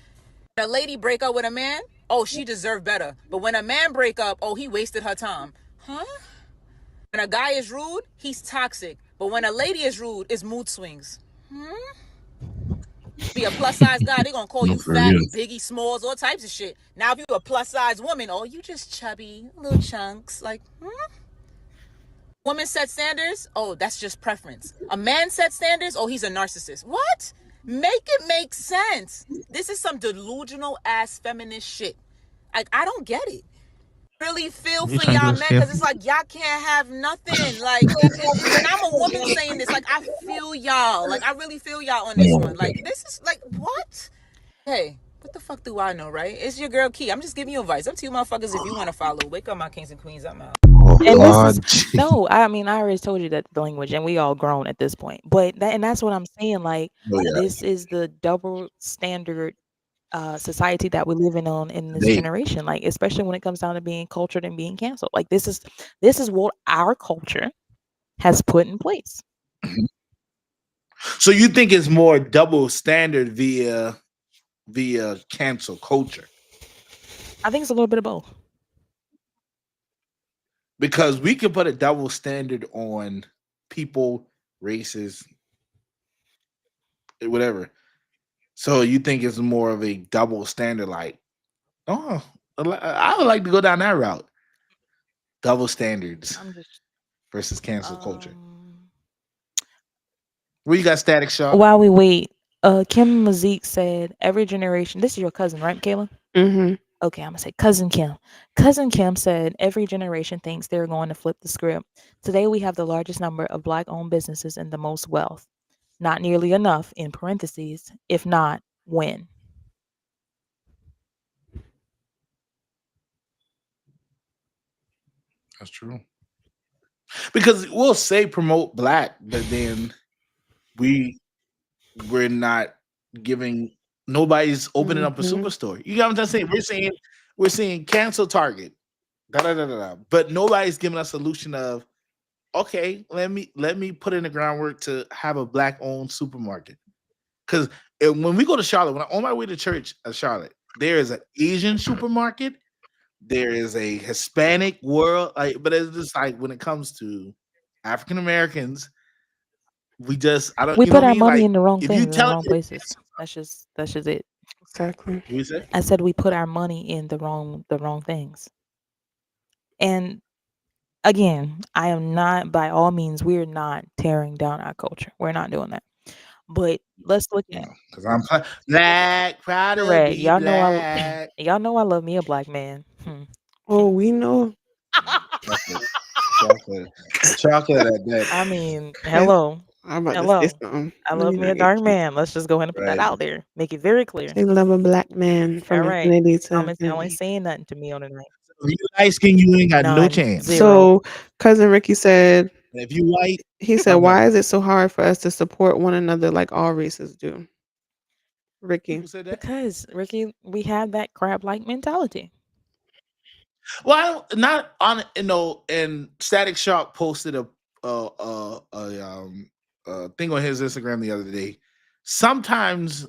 When a lady break up with a man, oh, she deserved better. But when a man break up, oh, he wasted her time. Huh? When a guy is rude, he's toxic. But when a lady is rude, it's mood swings. Be a plus size guy, they gonna call you fat, Biggie Smalls, all types of shit. Now if you a plus size woman, oh, you just chubby, little chunks. Like, woman set standards, oh, that's just preference. A man set standards, oh, he's a narcissist. What? Make it make sense. This is some delusional ass feminist shit. Like, I don't get it. Really feel for y'all men, because it's like y'all can't have nothing. Like, and I'm a woman saying this. Like, I feel y'all. Like, I really feel y'all on this one. Like, this is like, what? Hey, what the fuck do I know, right? It's your girl Key. I'm just giving you advice. Up to you motherfuckers if you want to follow. Wake up, my kings and queens. I'm out. And this is no, I mean, I already told you that the language, and we all grown at this point. But that's what I'm saying. Like, this is the double standard society that we're living on in this generation. Like, especially when it comes down to being cultured and being canceled. Like, this is what our culture has put in place. So you think it's more double standard via cancel culture? I think it's a little bit of both. Because we can put a double standard on people, races, whatever. So you think it's more of a double standard, like, oh, I would like to go down that route. Double standards versus cancel culture. Where you got Static Shop? While we wait, Kim Mazik said, every generation, this is your cousin, right, Michaela? Mm-hmm. Okay, I'm gonna say Cousin Kim. Cousin Kim said every generation thinks they're going to flip the script. Today we have the largest number of Black-owned businesses and the most wealth. Not nearly enough, in parentheses, if not, when. That's true. Because we'll say promote Black, but then we we're not giving nobody's opening up a Mm-hmm. superstore. You got what I'm saying? We're saying cancel Target, da da da da da. But nobody's giving us a solution of okay, let me put in the groundwork to have a black owned supermarket. Because when we go to Charlotte, when I'm on my way to church at Charlotte, there is an Asian supermarket, there is a Hispanic world, like, but it's just like when it comes to African Americans, we just I don't We you know put what I our mean? money Like in the wrong if you things in the tell wrong me places. That's just it. Exactly. what you say? I said we put our money in the wrong things. And again, I am not by all means we're not tearing down our culture. We're not doing that. But let's look at Because I'm black, proud to correct. be black. Y'all know I love me a black man. Hmm. Oh, we know. Chocolate, chocolate, chocolate at that. I mean, Hey, hello. I'm about to say Hello. something. I Let love me me a not get dark cute. man. Let's just go ahead and put that Right. out there. Make it very clear. She love a black man All from right. infinity to Thomas ain't infinity. saying nothing to me on the night. If you light skin, you ain't got no None. chance. Zero. So, cousin Ricky said, And if you white, he said, I'm not. why is it so hard for us to support one another like all races do? Ricky. Who said that? Because Ricky, we have that crab like mentality. Well, not on and Static Shock posted a thing on his Instagram the other day. Sometimes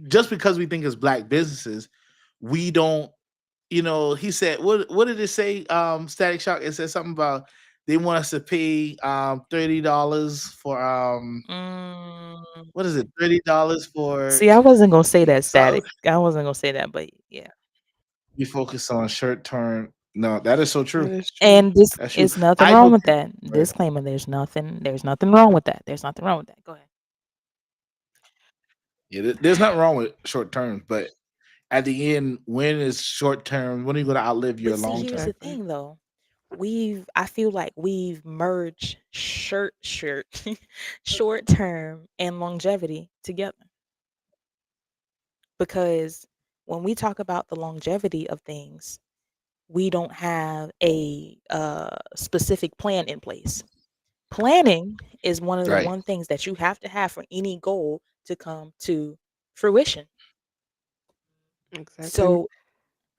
just because we think it's black businesses, we don't. He said, what did it say? Static Shock. It said something about they want us to pay $30 for Mm. what is it? $30 for See, I wasn't gonna say that so static. I wasn't gonna say that, but yeah. we focus on short term. No, that is so That true. is true. And this That's true. is nothing I wrong know. with that. Right. Disclaimer: there's nothing wrong with that. There's nothing wrong with that. Go ahead. Yeah, there's nothing wrong with short term, but at the end, when is short term? When are you going to outlive your But see, long here's term? the Exactly. thing though. I feel like we've merged shirt short term and longevity together. Because when we talk about the longevity of things, we don't have a specific plan in place. Planning is one of the Right. one things that you have to have for any goal to come to fruition. Exactly. So,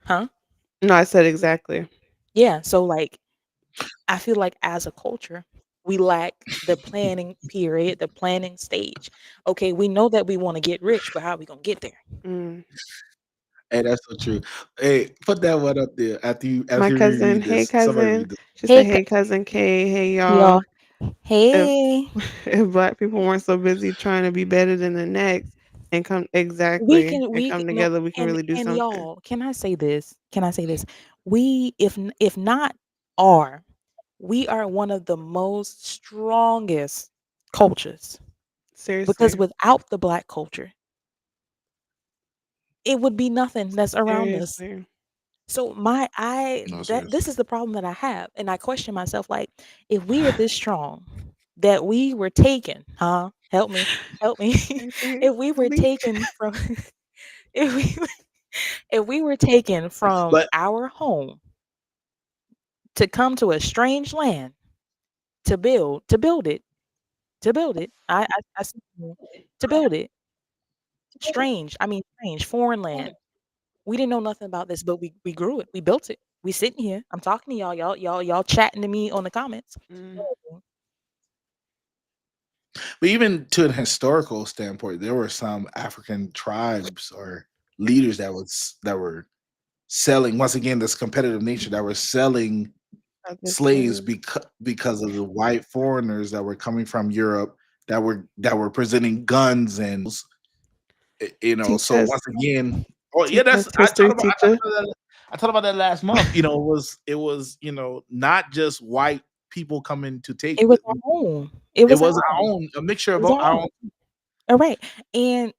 huh? No, I said exactly. Yeah. So, like, I feel like as a culture, we lack the planning period, the planning stage. Okay, we know that we want to get rich, but how are we gonna get there? Mm. Hey, that's so true. Hey, put that one up there after you My after you cousin, reread hey this. Somebody cousin. read this. She Hey, said, hey cousin K, hey y'all. y'all. If Hey, if black people weren't so busy trying to be better than the next and come exactly and we come no, together, we can really do and something. y'all, can I say this? Can I say this? We, if not are, we are one of the most strongest cultures because Seriously. without the black culture, it would be nothing that's around us. Seriously. So No, this seriously. is the problem that I have, and I question myself like, if we are this strong, that we were taken, huh? Help me. Anything? If we were Please. taken from, if we if we were taken from But our home to come to a strange land to build it. I see to build it. Strange. I mean, strange, foreign land. We didn't know nothing about this, but we grew it. We built it. We sitting here. I'm talking to y'all. Y'all chatting to me on the comments. Mm. even to an historical standpoint, there were some African tribes or leaders that were selling once again this competitive nature that were selling Other slaves slaves. because of the white foreigners that were coming from Europe that were presenting guns and Teach so us, once again, oh yeah, teach that's us history teacher. I talked about that last month. It was not just white people coming to take It was our own. It it was our was our own. own a mixture It of was our our own. own. All right. And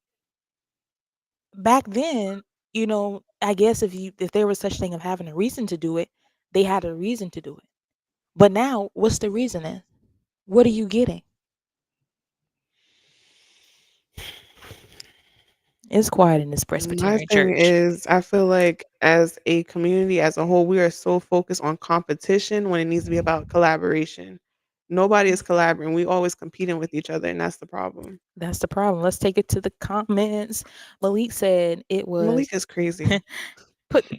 back then, I guess if there was such thing of having a reason to do it, they had a reason to do it. But now, what's the reasoning? What are you getting? It's quiet in this My Presbyterian thing church. is, I feel like as a community as a whole, we are so focused on competition when it needs to be about collaboration. Nobody is collaborating. We always competing with each other, and that's the problem. That's the problem. Let's take it to the comments. Malik said it was Malik is crazy.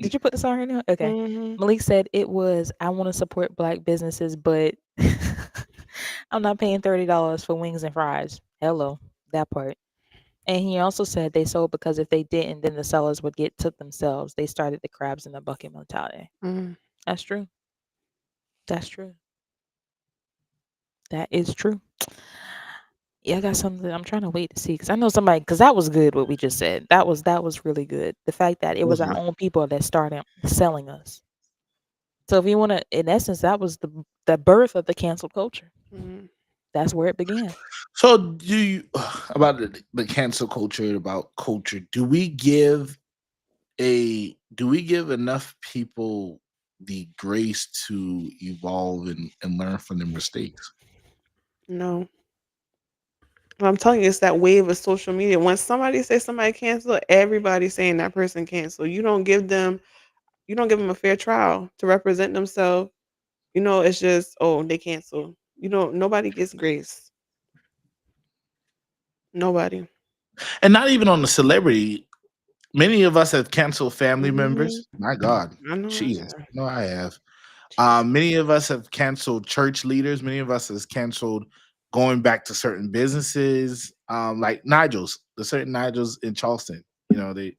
did you put this on right now? Okay. hmm Malik said it was I want to support black businesses, but I'm not paying $30 for wings and fries. Hello, that part. And he also said they sold because if they didn't, then the sellers would get took themselves. They started the crabs in the bucket mentality. hmm That's true. That's true. That is true. Yeah, I got something. I'm trying to wait to see because I know somebody. Because that was good. What we just said. That was really good. The fact that it was our own people that started selling us. So if you want to, in essence, that was the birth of the cancel culture. hmm That's where it began. So do you about the cancel culture, about culture, do we give enough people the grace to evolve and learn from their mistakes? No. I'm telling you, it's that wave of social media. When somebody says somebody canceled, everybody's saying that person canceled. You don't give them a fair trial to represent themselves. It's just, oh, they cancel. Nobody gets grace. Nobody. And not even on the celebrity. Many of us have canceled family hmm members. My God, I know. Jesus, Yeah. no, I have. Jesus. Many of us have canceled church leaders. Many of us has canceled going back to certain businesses, like Nigel's, the certain Nigel's in Charleston. They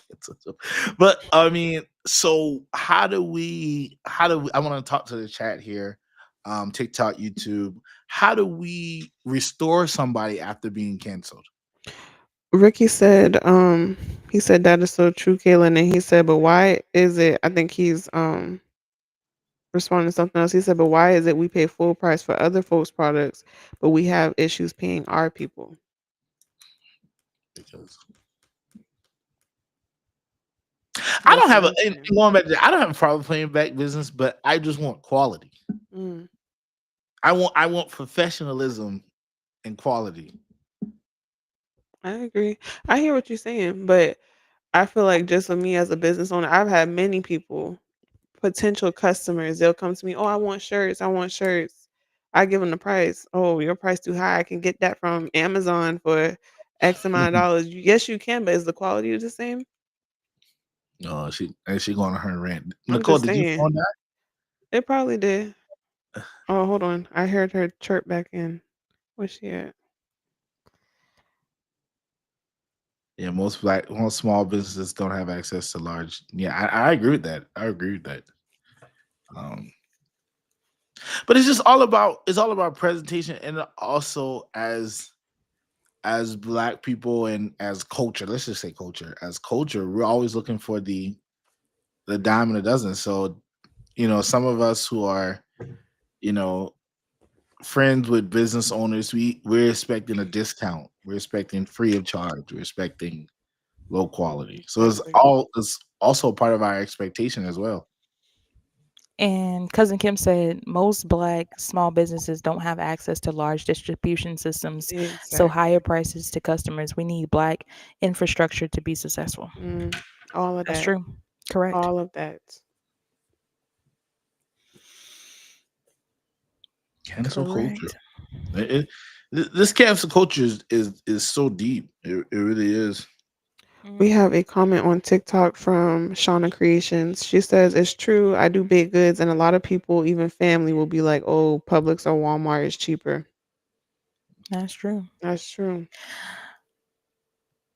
canceled them. But I mean, so how do we? I want to talk to the chat here, TikTok, YouTube. How do we restore somebody after being canceled? Ricky said, he said that is so true, Kaylin. And he said, but why is it? I think he's responding to something else. He said, but why is it we pay full price for other folks' products, but we have issues paying our people? Because I don't That's have what a I'm and saying. going back to, I don't have a problem playing back business, but I just want quality. Mm, I want professionalism and quality. I agree. I hear what you're saying, but I feel like just for me as a business owner, I've had many people, potential customers, they'll come to me, oh, I want shirts. I want shirts. I give them the price. Oh, your price too high. I can get that from Amazon for X amount of dollars. Yes, you can, but is the quality the same? No, she going on her rant. I'm Nicole, just did you saying. phone that? It probably did. Oh, hold on. I heard her chirp back in. Where's she at? Yeah, most small businesses don't have access to large. Yeah, I agree with that. I agree with that. Um, but it's all about presentation, and also as black people and as culture. Let's just say culture. As culture, we're always looking for the dime in a dozen. So some of us who are you know friends with business owners, we're expecting a discount, we're expecting free of charge, we're expecting low quality. So Exactly. it's also part of our expectation as well. And Cousin Kim said most black small businesses don't have access to large distribution systems, so Exactly. higher prices to customers. We need black infrastructure to be successful. All of That's that. true. Correct. All of that. Cancel culture. Correct. This cancel culture is so deep. It really is. We Mm. have a comment on TikTok from Shauna Creations. She says, it's true. I do baked goods, and a lot of people, even family, will be like, oh, Publix or Walmart is cheaper. That's true. That's true.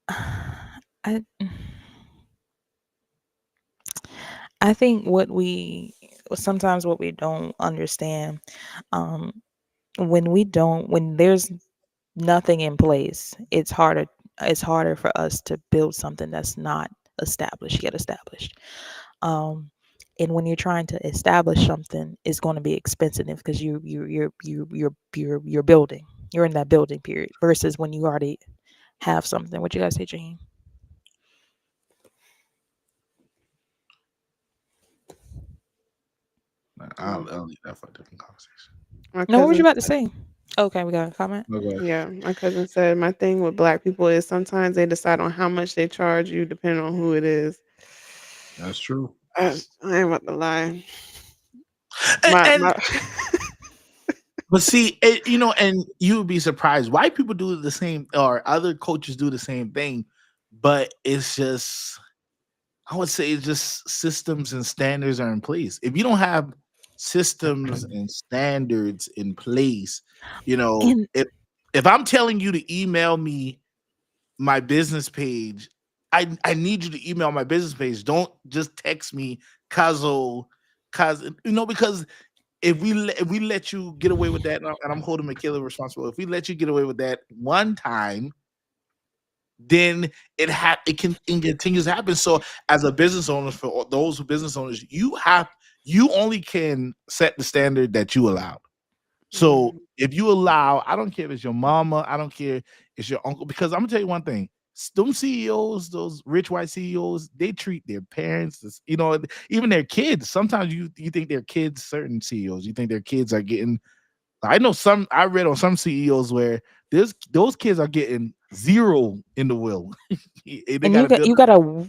I I think sometimes what we don't understand, um, when there's nothing in place, it's harder for us to build something that's not established yet established. Um, and when you're trying to establish something, it's going to be expensive because you're building. You're in that building period versus when you already have something. What you guys say, Jane? I'll leave that for a different conversation. My No, what was you cousin about to said, say? Okay, we got a comment. Okay. yeah, my cousin said, my thing with black people is sometimes they decide on how much they charge you depending on who it is. That's true. I ain't about to lie. And, My and my But see, and you would be surprised. White people do the same, or other coaches do the same thing, but it's just, I would say, it's just systems and standards are in place. If you don't have systems and standards in place, And if I'm telling you to email me my business page, I need you to email my business page. Don't just text me cause because if we let you get away with that, and I'm holding Michaela responsible, if we let you get away with that one time, then it continues to happen. So as a business owner, for those who business owners, you only can set the standard that you allow. So Mhm. if you allow, I don't care if it's your mama, I don't care if it's your uncle, because I'm gonna tell you one thing. Them CEOs, those rich white CEOs, they treat their parents, even their kids. Sometimes you think their kids, certain CEOs, you think their kids are getting. I read on some CEOs where those kids are getting zero in the will. They and got to build.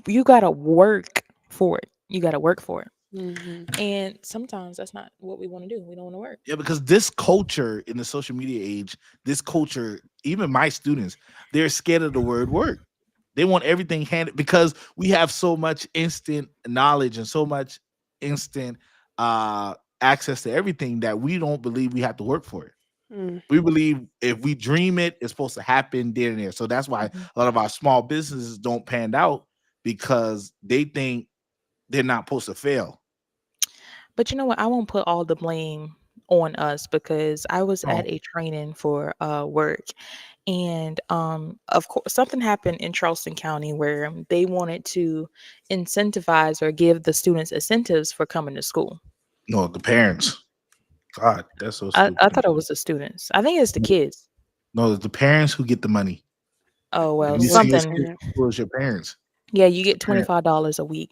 you gotta work for it. You gotta work for it. Mhm. And sometimes that's not what we want to do. We don't want to work. Yeah, because this culture in the social media age, this culture, even my students, they're scared of the word work. They want everything handed because we have so much instant knowledge and so much instant access to everything that we don't believe we have to work for it. Mm. We believe if we dream it, it's supposed to happen there and there. So that's why Mhm. a lot of our small businesses don't pan out because they think they're not supposed to fail. But you know what? I won't put all the blame on us because I was Oh, at a training for work, and of course something happened in Charleston County where they wanted to incentivize or give the students incentives for coming to school. no, the parents. God, that's so I stupid. thought it was the students. I think it's the kids. No, it's the parents who get the money. Oh If well, you see What's your the something. kids, parent? it's your parents. Yeah, you The get parents. $25 a week.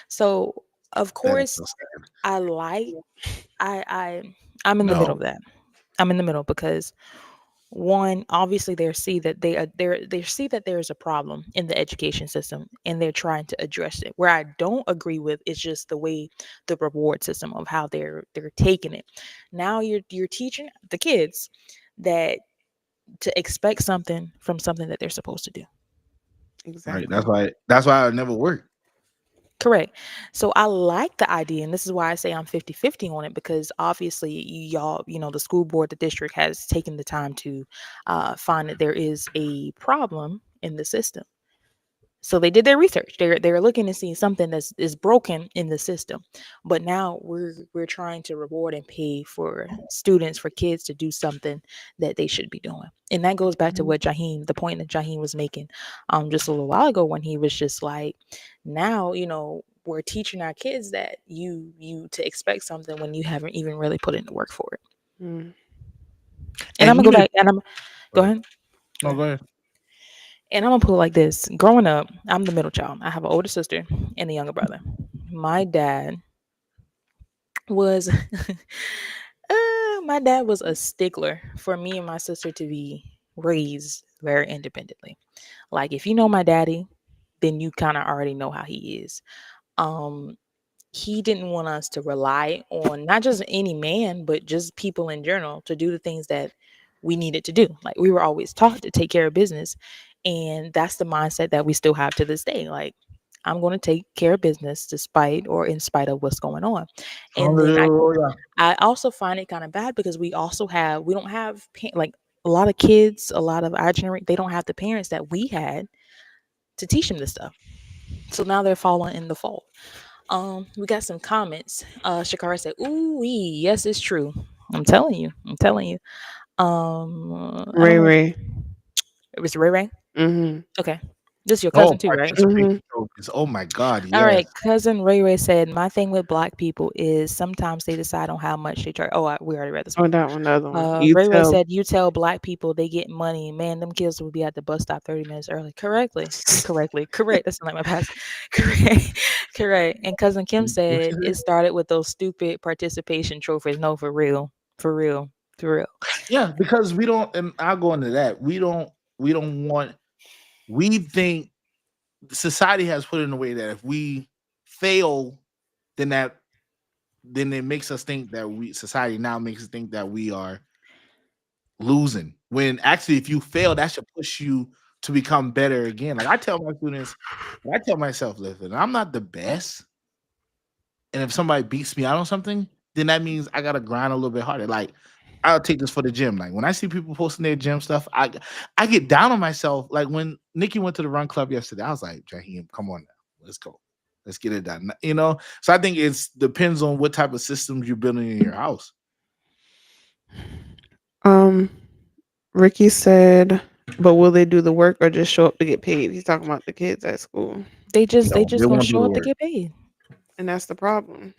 So of That is course so sad. I like I I'm in the middle No, of that. I'm in the middle because one, obviously they see that there's a problem in the education system and they're trying to address it. Where I don't agree with is just the way the reward system of how they're taking it. Now you're teaching the kids that to expect something from something that they're supposed to do. right. Exactly. That's why I never work. Correct. So I like the idea, and this is why I say I'm 50-50 on it because obviously y'all, the school board, the district has taken the time to find that there is a problem in the system. So they did their research. They're looking to see something that's is broken in the system. But now we're trying to reward and pay for students, for kids to do something that they should be doing. And that goes back to Mhm. what the point that Jaheem was making just a little while ago when he was just like, now, we're teaching our kids that you to expect something when you haven't even really put in the work for it. Mm. And And I'm gonna go even if back and I'm go ahead. Go no, ahead. go ahead. And I'm gonna put it like this. Growing up, I'm the middle child. I have an older sister and a younger brother. My dad was my dad was a stickler for me and my sister to be raised very independently. Like if you know my daddy, then you kind of already know how he is. Um he didn't want us to rely on not just any man, but just people in general to do the things that we needed to do. Like we were always taught to take care of business. And that's the mindset that we still have to this day. Like, I'm going to take care of business despite or in spite of what's going on. And then Hallelujah. I also find it kind of bad because we don't have like a lot of kids, a lot of our generation, they don't have the parents that we had to teach them this stuff. So now they're falling in the fault. We got some comments. Shakara said, "Ooh, yes, it's true. I'm telling you. I'm telling you. I don't Ray know. Ray. It was Ray Ray. Mhm. Okay, this is your Oh, cousin too, right? participation Mhm. trophies. Oh my God, All yes. right, cousin Ray Ray said, "My thing with black people is sometimes they decide on how much they charge." Oh, we already read this Oh, one. that one, the other one. You Ray Ray tell. said, "You tell black people they get money, man. Them kids will be at the bus stop 30 minutes early." Correct. That's like my past. Correct, correct. And cousin Kim What said you it say? started with those stupid participation trophies. No, for real, for real, for real. Yeah, because we don't, and I'll go into that. We don't want, we think society has put it in a way that if we fail, then then it makes us think that society now makes us think that we are losing. When actually, if you fail, that should push you to become better again. Like I tell my students, I tell myself, listen, I'm not the best, and if somebody beats me out on something, then that means I gotta grind a little bit harder. Like I'll take this for the gym. Like when I see people posting their gym stuff, I get down on myself. Like when Nikki went to the run club yesterday, I was like, Jaheim, come on now, let's go, let's get it done. You know, so I think it's depends on what type of systems you're building in your house. Ricky said, but will they do the work or just show up to get paid? He's talking about the kids at school. They No, just they gonna won't do show the up to work. get paid. And that's the problem.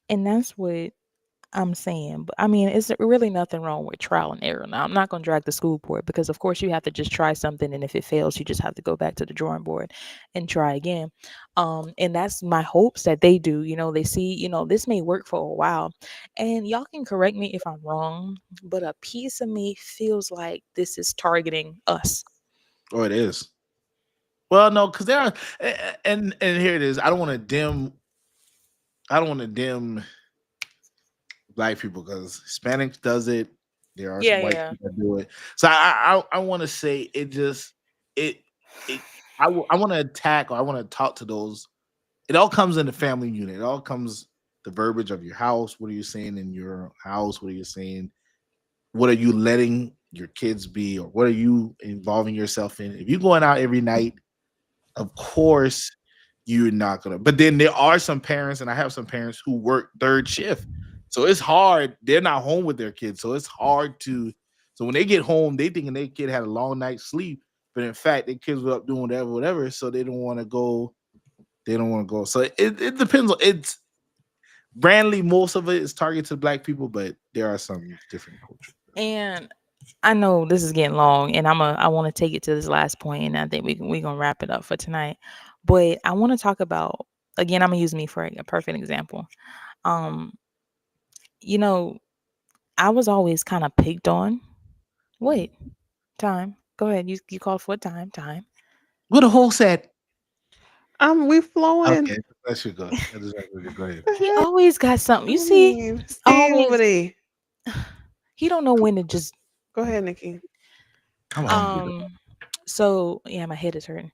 And that's what I'm saying. But I mean, it's really nothing wrong with trial and error. Now, I'm not going to drag the school board because, of course, you have to just try something. And if it fails, you just have to go back to the drawing board and try again. And that's my hopes that they do. They see, this may work for a while. And y'all can correct me if I'm wrong, but a piece of me feels like this is targeting us. Oh, it is. Well, no, because there are, and here it is. I don't want to dim Black people because Hispanics does it. There are some Yeah, white yeah. people that do it. So I want to say it just it I want to attack or I want to talk to those. It all comes in the family unit. It all comes the verbiage of your house. What are you saying in your house? What are you saying? What are you letting your kids be, or what are you involving yourself in? If you're going out every night, of course you're not gonna. But then there are some parents, and I have some parents who work third shift, so it's hard. They're not home with their kids, so it's hard to. So when they get home, they thinking their kid had a long night's sleep, but in fact, their kids were up doing whatever. So they don't want to go. They don't want to go. So it depends on it's. Brandly, most of it is targeted to Black people, but there are some different cultures. And I know this is getting long, and I want to take it to this last point, and I think we gonna wrap it up for tonight. But I want to talk about again. I'm gonna use me for a perfect example. Um, you know, I was always kind of picked on. Wait, time. Go ahead. You called for time. Time. What a whole set. We flowing. Okay, that should go. That is actually go ahead. The He heck? always got something. You I see, mean, Steve over always. there. He don't know when to just. Go ahead, Nikki. I'm hungry. So yeah, my head is hurting.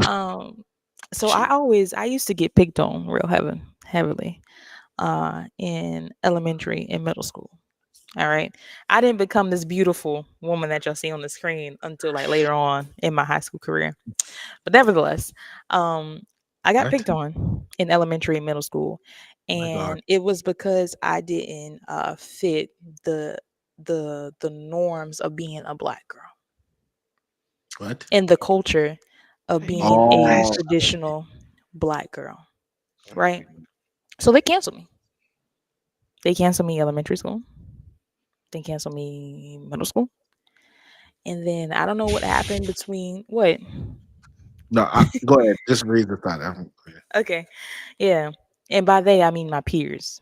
um. So I used to get picked on real heavily. In elementary and middle school. All right. I didn't become this beautiful woman that y'all see on the screen until like later on in my high school career. But nevertheless, I got What? picked on in elementary and middle school. My God. And it was because I didn't fit the norms of being a Black girl What? and the culture of being a Oh, traditional Black girl. Right. So they canceled me. They canceled me elementary school. They canceled me middle school. And then I don't know what happened between what? no. Go ahead. Just read the thought. Okay. Yeah. And by they I mean my peers.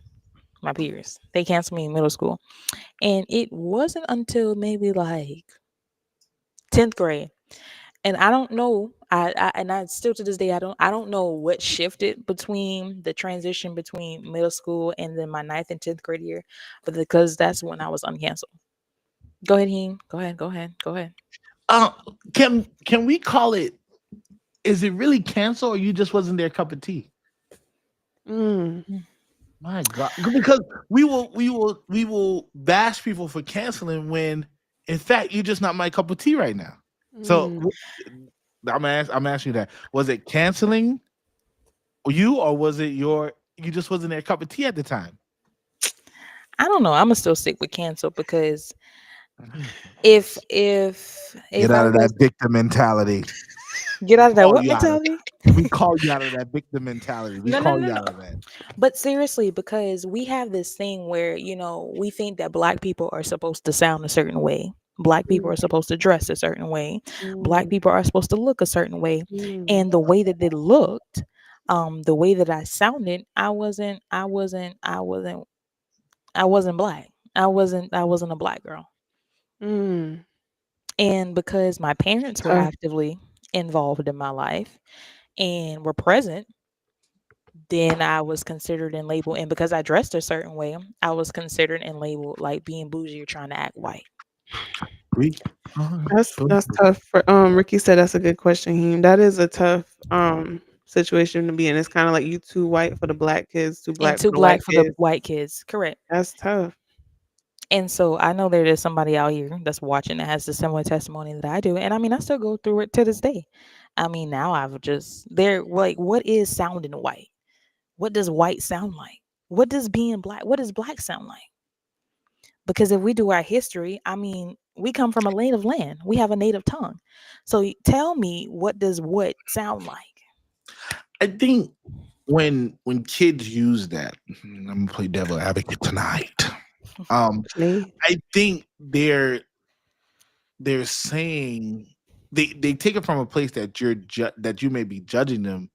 My peers. They canceled me in middle school. And it wasn't until maybe like 10th grade. And I don't know. I still to this day I don't know what shifted between the transition between middle school and then my 9th and 10th grade year, but because that's when I was uncanceled. Go ahead, Heem. Go ahead. Go ahead. Go ahead. Uh, can we call it? Is it really cancel, or you just wasn't their cup of tea? Mm. My God, because we will bash people for canceling when, in fact, you're just not my cup of tea right now. So Mm. I'm asking you that. Was it canceling you, or was it you just wasn't their cup of tea at the time? I don't know. I'm gonna still stick with cancel because if Get I out of was that victim mentality. get out of that Call what you out of mentality? We call you out of that victim mentality. We No, no, call no, you no. out of that. But seriously, because we have this thing where we think that Black people are supposed to sound a certain way. Black people are supposed to dress a certain way. Black Mm. people are supposed to look a certain way. Mm. And the way that they looked, the way that I sounded, I wasn't Black. I wasn't a Black girl. Mm. And because my parents were Tough. actively involved in my life and were present, then I was considered and labeled, and because I dressed a certain way, I was considered and labeled like being bougie or trying to act white. We That's tough. For Ricky said that's a good question. That is a tough situation to be in. It's kind of like you too white for the black kids, too And black too for the white black for the kids. white kids. Correct. That's tough. And so I know there is somebody out here that's watching that has the similar testimony that I do. And I mean, I still go through it to this day. I mean, now I've just, they're like, what is sounding white? What does white sound like? What does being black, what does black sound like? Because if we do our history, I mean, we come from a native land. We have a native tongue. So tell me, what does what sound like? I think when kids use that, I'm gonna play devil advocate tonight. Me. I think they're saying they take it from a place that that you may be judging them.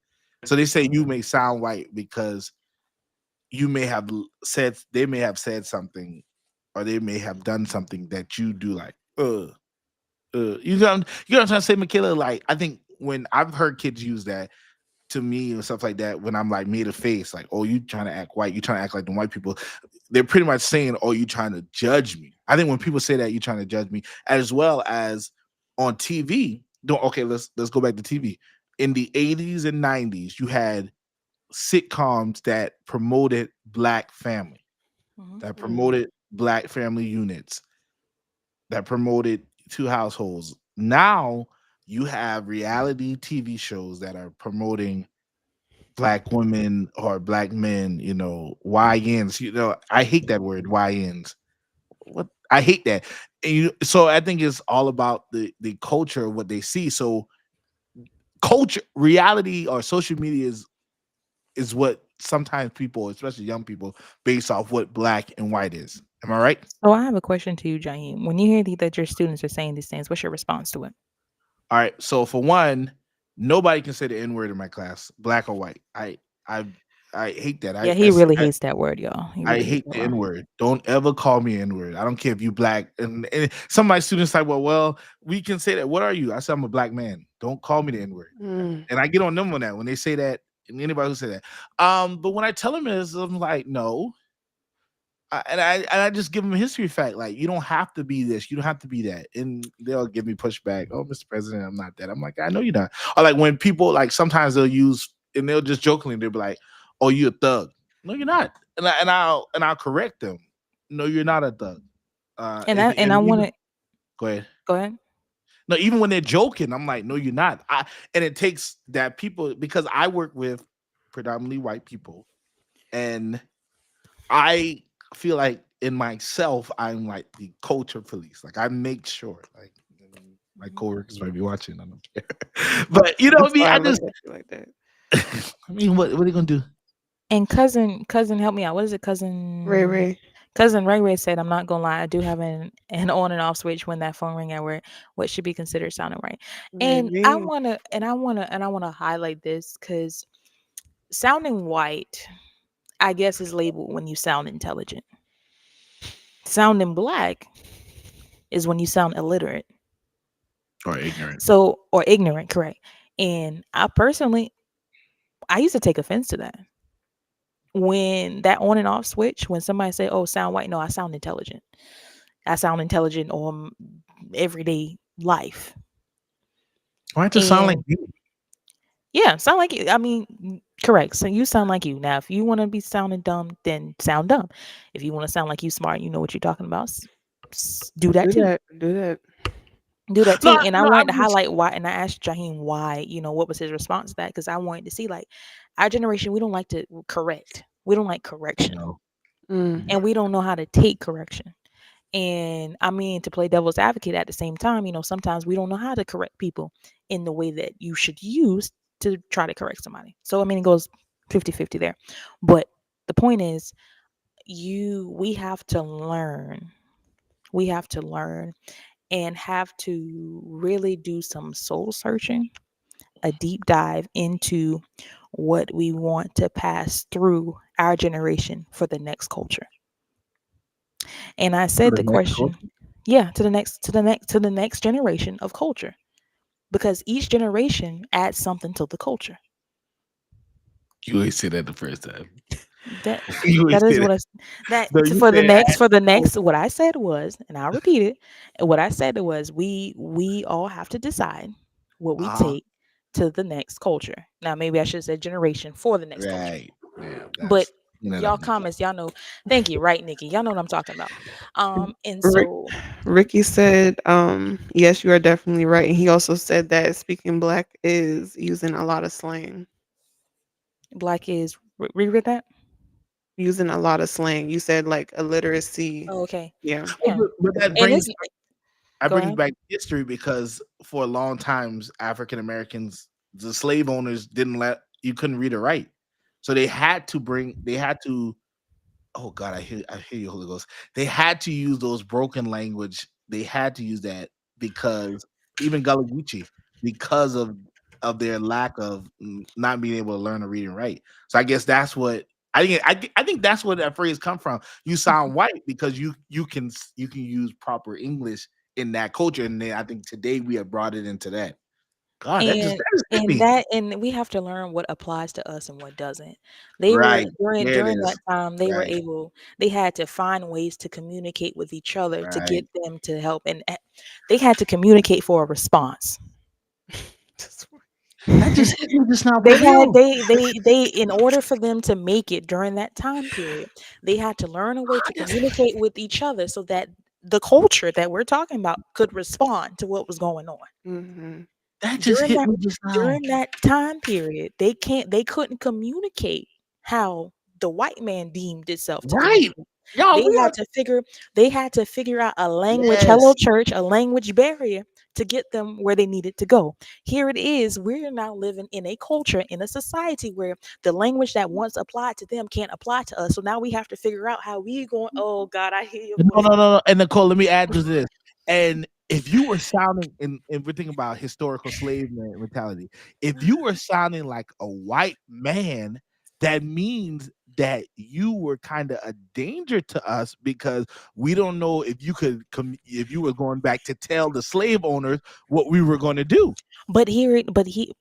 So they say you may sound white because you may have said they may have said something, or they may have done something that you do like you know what I'm trying to say, Michaela? Like, I think when I've heard kids use that to me and stuff like that, when I'm like made a face, like, oh, you trying to act white, you trying to act like the white people, they're pretty much saying, oh, you trying to judge me. I think when people say that, you trying to judge me, as well as on TV. Okay, let's go back to TV. In the 80s and 90s, you had sitcoms that promoted black family, that promoted black family units, that promoted two households. Now you have reality TV shows that are promoting black women or black men, YNs. I hate that word, YNs. What, I hate that. And so I think it's all about the culture of what they see. So culture, reality, or social media is what sometimes people, especially young people, base off what black and white is. Am I right? So I have a question to you, Jaheim. When you hear that your students are saying these things, what's your response to it? All right. So for one, nobody can say the N word in my class, black or white. I hate that. Yeah, he really hates that word, y'all. I hate the N word. Don't ever call me N word. I don't care if you black. And some of my students like, well, we can say that. What are you? I said, I'm a black man. Don't call me the N word. And I get on them on that when they say that. And anybody who say that. But when I tell them this, I'm like, no. I just give them a history fact. Like, you don't have to be this. You don't have to be that. And they'll give me pushback. Oh, Mr. President, I'm not that. I'm like, I know you're not. Or like when people, like, sometimes they'll use, and they'll just jokingly, they'll be like, oh, you a thug. No, you're not. And I'll correct them. No, you're not a thug. I want to go ahead. Go ahead. No, even when they're joking, I'm like, no, you're not. And it takes that people, because I work with predominantly white people, and I feel like in myself, I'm like the culture police. Like, I make sure, like, my coworkers might be watching. I don't care, but you know what I mean. I just like that. I mean, what are they gonna do? And cousin, help me out. What is it, cousin Ray? Cousin Ray said, "I'm not gonna lie, I do have an on and off switch when that phone ring at work. What should be considered sounding right?" And I wanna highlight this because sounding white, I guess, is labeled when you sound intelligent. Sounding black is when you sound illiterate or ignorant. Or ignorant, correct? And I personally, I used to take offense to that. When that on and off switch, when somebody say, "Oh, sound white," no, I sound intelligent. I sound intelligent on everyday life. Why don't you sound like you? Yeah, sound like you. I mean, correct. So you sound like you. Now, if you want to be sounding dumb, then sound dumb. If you want to sound like you smart, you know what you're talking about, do that too. Do that too. And I wanted to highlight why, and I asked Jaheim why, what was his response to that? Because I wanted to see, like, our generation, we don't like to correct. We don't like correction. And we don't know how to take correction. And I mean, to play devil's advocate at the same time, sometimes we don't know how to correct people in the way that you should use to try to correct somebody. So, I mean, it goes 50-50 there. But the point is, we have to learn. We have to learn and have to really do some soul searching, a deep dive into what we want to pass through our generation for the next culture. And I said the question, to the next generation of culture, because each generation adds something to the culture. You ain't said that the first time. That You ain't that is said what that. that No, you for the said next oh, what I said was, and I'll repeat it. What I said was we all have to decide what we uh-huh. take to the next culture. Now maybe I should have said generation for the next culture. Right. Yeah, But that's that y'all up, Nikki. comments, y'all know. Thank you, right, Nikki? Y'all know what I'm talking about. And Rick, so Ricky said, yes, you are definitely right. And he also said that speaking black is using a lot of slang. black is reread that. Using a lot of slang. You said like illiteracy. Oh, okay, Yeah. Oh, yeah. but that And brings it's I go brings ahead. back history because for a long times African Americans, the slave owners didn't let you couldn't read or write, so they had to. Oh God, I hear you, Holy Ghost. They had to use those broken language. They had to use that because even Gullah Geechee, because of their lack of not being able to learn to read and write. So I guess that's what I think that's where that phrase come from. You sound white because you can use proper English in that culture, and then I think today we have brought it into that. God, And that just hit me. and we have to learn what applies to us and what doesn't. They were Right there, it during that is. time they were Right, able they had to find ways to communicate with each other to right. get them to help, and they had to communicate for a response. That just hit me just now for They had real. they in order for them to make it during that time period, they had to learn a way to communicate with each other so that the culture that we're talking about could respond to what was going on. Mm-hmm. That just During hit that me just now. time period, they couldn't communicate how the white man deemed itself to Right. communicate. Y'all, They we had are to figure they had to figure out a language, hello yes. church, a language barrier to get them where they needed to go. Here it is, we're now living in a culture, in a society where the language that once applied to them can't apply to us. So now we have to figure out how we going, oh God, I hear your No, voice. no, no, no. And Nicole, let me add to this. And if you were sounding, and we're thinking about historical slave mentality, if you were sounding like a white man, that means that you were kind of a danger to us because we don't know if you could if you were going back to tell the slave owners what we were going to do. But here it but he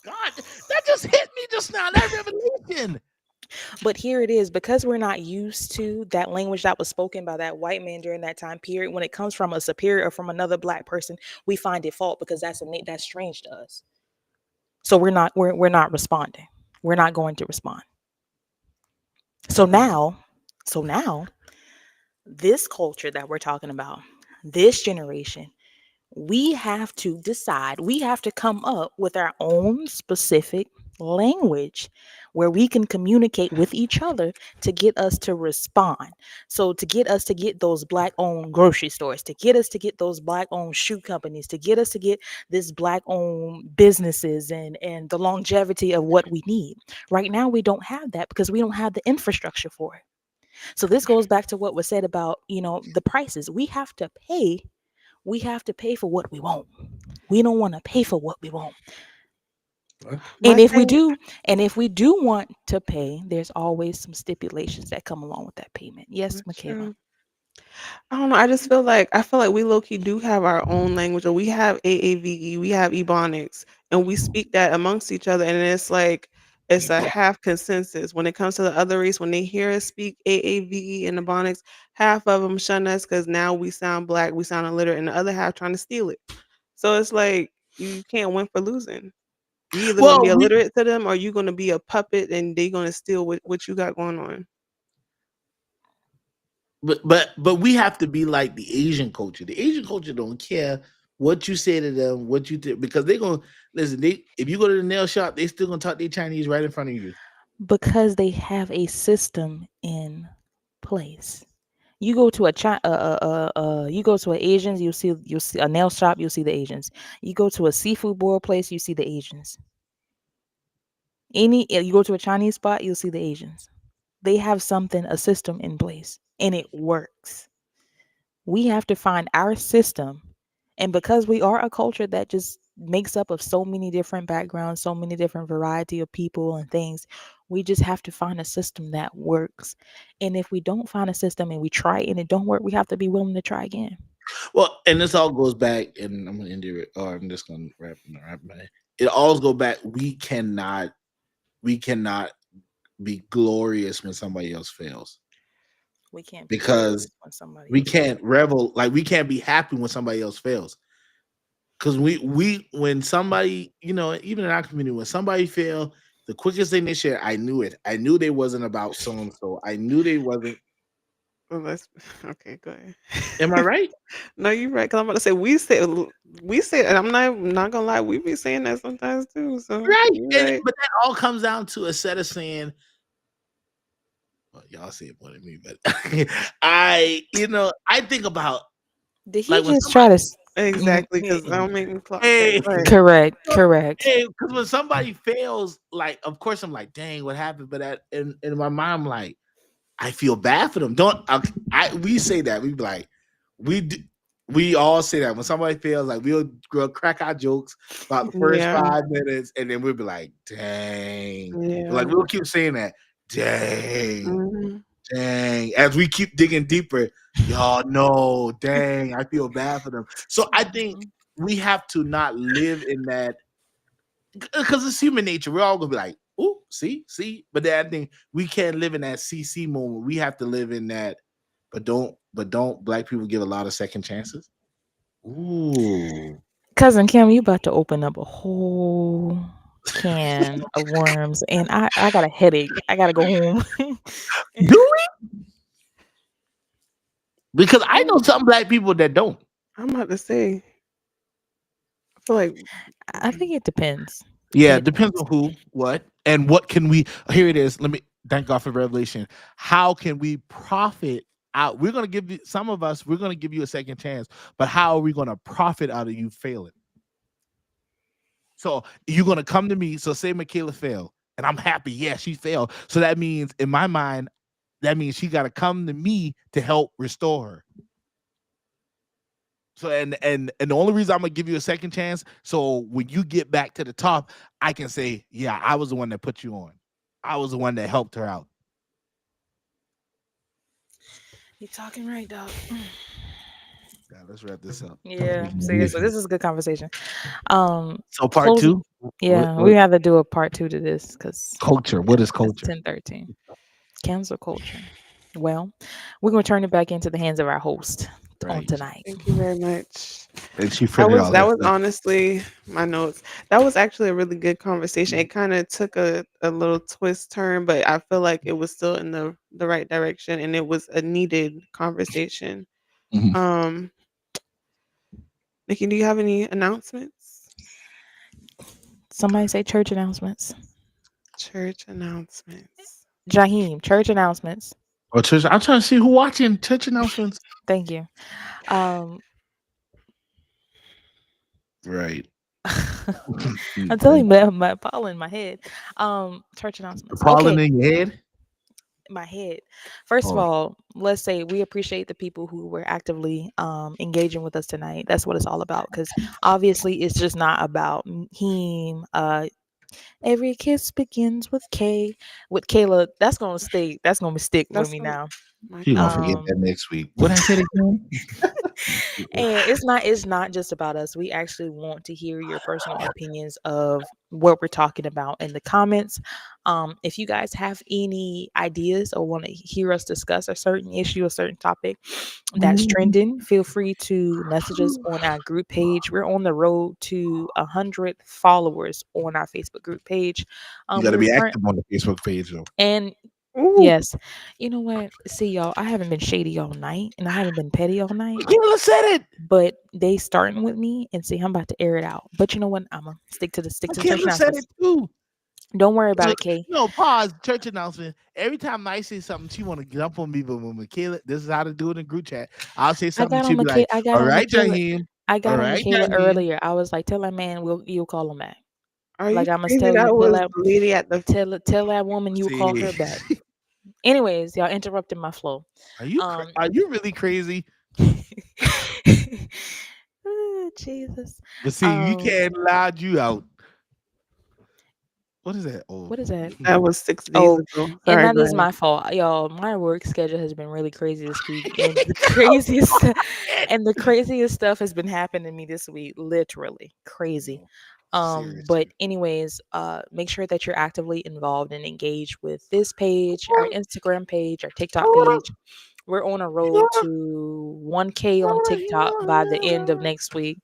God, that just hit me just now. That revelation. But here it is, because we're not used to that language that was spoken by that white man during that time period. When it comes from a superior or from another black person, we find it fault because that's strange to us. So we're not responding. We're not going to respond. So now, so now, this culture that we're talking about, this generation, we have to decide, we have to come up with our own specific language where we can communicate with each other to get us to respond. So to get us to get those black owned grocery stores, to get us to get those black owned shoe companies, to get us to get this black owned businesses and the longevity of what we need. Right now we don't have that because we don't have the infrastructure for it. So this goes back to what was said about, the prices. We have to pay for what we want. We don't want to pay for what we want. My And if we thing, do, and if we do want to pay, there's always some stipulations that come along with that payment. Yes, that's Michaela. true. I don't know. I feel like we low key do have our own language, or we have AAVE, we have Ebonics, and we speak that amongst each other. And it's like it's a half consensus when it comes to the other race. When they hear us speak AAVE and Ebonics, half of them shun us because now we sound black, we sound illiterate, and the other half trying to steal it. So it's like you can't win for losing. You either gonna be Well, we illiterate to them, or you gonna be a puppet, and they gonna steal what you got going on. but we have to be like the Asian culture. The Asian culture don't care what you say to them, what you do, because they're gonna listen. If you go to the nail shop, they still gonna talk their Chinese right in front of you. Because they have a system in place. You go to a you go to an Asians, you'll see a nail shop, you'll see the Asians. You go to a seafood boil place, you see the Asians. You go to a Chinese spot, you'll see the Asians. They have a system in place, and it works. We have to find our system, and because we are a culture that just makes up of so many different backgrounds, so many different variety of people and things, we just have to find a system that works. And if we don't find a system and we try and it don't work, we have to be willing to try again. Well, and this all goes back, and I'm gonna end it, or I'm just gonna wrap my. It all goes back. we cannot be glorious when somebody else fails, We can't be because glorious when somebody we else can't revel, like we can't be happy when somebody else fails. Because we when somebody, even in our community, when somebody failed, the quickest thing they share, I knew it. I knew they wasn't about so and so. I knew they wasn't. Well, let's okay, go ahead. Am I right? No, you're right. Cause I'm about to say we say, and I'm not gonna lie, we be saying that sometimes too. So Right. you're And right. but that all comes down to a set of saying, well, y'all say it more than me, but I think about Did he like when just try to? Exactly, because don't make me clock. hey, Go ahead. Correct. Correct. because when somebody fails, like of course I'm like, dang, what happened? But in my mind, I'm like, I feel bad for them. We say that we be like, we all say that when somebody fails, like we'll crack our jokes about the first Yeah, 5 minutes, and then we'll be like, dang, like yeah. we'll keep saying that, dang, Mhm. dang, as we keep digging deeper, y'all know, dang, I feel bad for them. So I think Mhm. we have to not live in that, because it's human nature. We're all gonna be like, "Oh, see," but then I think we can't live in that CC moment. We have to live in that. But don't black people give a lot of second chances? Ooh, Cousin Kim, you about to open up a whole can of worms, and I got a headache. I gotta go home. do we? Because I know Yeah, some black people that don't. I'm about to say. I feel like I think it depends. Yeah, It it depends depends. on who, what, and what can we. Here it is. Let me thank God for revelation. How can we profit out? We're gonna give you some of us. We're gonna give you a second chance, but how are we gonna profit out of you failing? So you're gonna come to me. So say Michaela failed, and I'm happy. Yeah, she failed. So that means in my mind, that means she gotta come to me to help restore her. So and the only reason I'm gonna give you a second chance, so when you get back to the top, I can say, yeah, I was the one that put you on. I was the one that helped her out. You talking right, dog? Yeah, let's wrap this up. Yeah, seriously, this is a good conversation. So part Closing. two, Yeah, what we have to do a part 2 to this because culture? What is it's culture? 10:13. Cancel culture. Well, we're gonna turn it back into the hands of our host on Right. tonight. thank you very much. And she That figured was all that that was stuff. honestly my notes. That was actually a really good conversation. It kind of took a little twist turn, but I feel like it was still in the right direction, and it was a needed conversation. Mhm. Um, Nikki, do you have any announcements? Somebody say church announcements. Church announcements. Jaheim, church announcements. Or church, I'm trying to see who watching church announcements. Thank you. Um, Right. I'm telling you, my pollen in my head. Church announcements. Pollen Okay, in your head. my head. First of Oh, all, let's say we appreciate the people who were actively engaging with us tonight. That's what it's all about. Because obviously, it's just not about him. Every kiss begins with K. With Kayla, that's gonna stay. That's gonna stick with That's me what now. my she gonna forget Um, that next week. What I said again? and it's not just about us. We actually want to hear your personal opinions of what we're talking about in the comments. If you guys have any ideas or want to hear us discuss a certain issue, a certain topic that's trending, feel free to message us on our group page. We're on the road to 100 followers on our Facebook group page. You got to We're be current active on the Facebook page though. and Ooh, yes, you know what? See, y'all, I haven't been shady all night, and I haven't been petty all night. Michaela said it. But they starting with me, and see, I'm about to air it out. But you know what? I'm gonna stick to the church Michaela said announcements. it too. Don't worry about So, it, Kay. no, pause. Church announcement. Every time I say something, she want to jump on me. But when Michaela, this is how to do it in group chat. I'll say I something. got on She'll be like, I got "All on right, Michaela. Jaheim. I All got on right, Michaela Jaheim." earlier. I was like, tell that man you'll call him back. are you Like I must crazy? tell you, That was the lady at the. tell that woman you will call See, her back. Anyways, y'all interrupted my flow. Um, are you really crazy? oh, Jesus. But see, you Um, can't loud you out. What is that? Oh, what is that? That was 6 days Oh, ago. and Sorry, that go is ahead. my fault, y'all. My work schedule has been really crazy this week, and the craziest and the craziest stuff has been happening to me this week. Literally crazy. Seriously. But anyways, make sure that you're actively involved and engaged with this page, our Instagram page, our TikTok page. We're on a road to 1K on TikTok by the end of next week.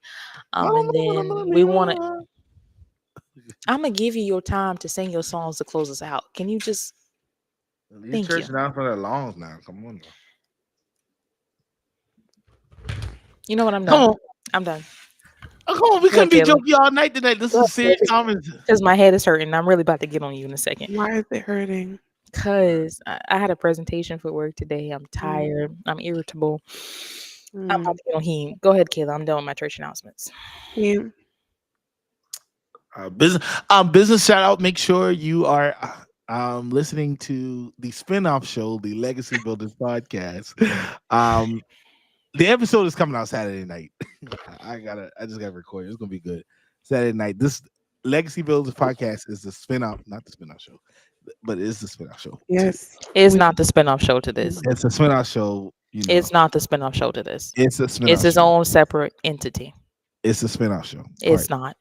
And then we want to. I'm gonna give you your time to sing your songs to close us out. Can you just? These Thank church you. down for the longs now. Come on. You know what? I'm Come done. on. I'm done. Oh, come on. We Go ahead, couldn't be Caleb. jokey all night tonight. This is serious comments. Because my head is hurting. I'm really about to get on you in a second. Why is it hurting? Because I had a presentation for work today. I'm tired. I'm irritable. I'm about to get on him. Go ahead, Kayla. I'm done with my church announcements. Yeah. Business shout out. Make sure you are listening to the spin-off show, the Legacy Builders podcast. The episode is coming out Saturday night. I just gotta record it. It's gonna be good. Saturday night. This Legacy Builders podcast is the spin-off, not the spin-off show, but it is the spin-off show. Yes. It's not the spin-off show to this. It's a spin-off show. You know, It's not the spin-off show to this. it's a spin-off It's its show. own separate entity. It's a spin-off show. It's All not. right.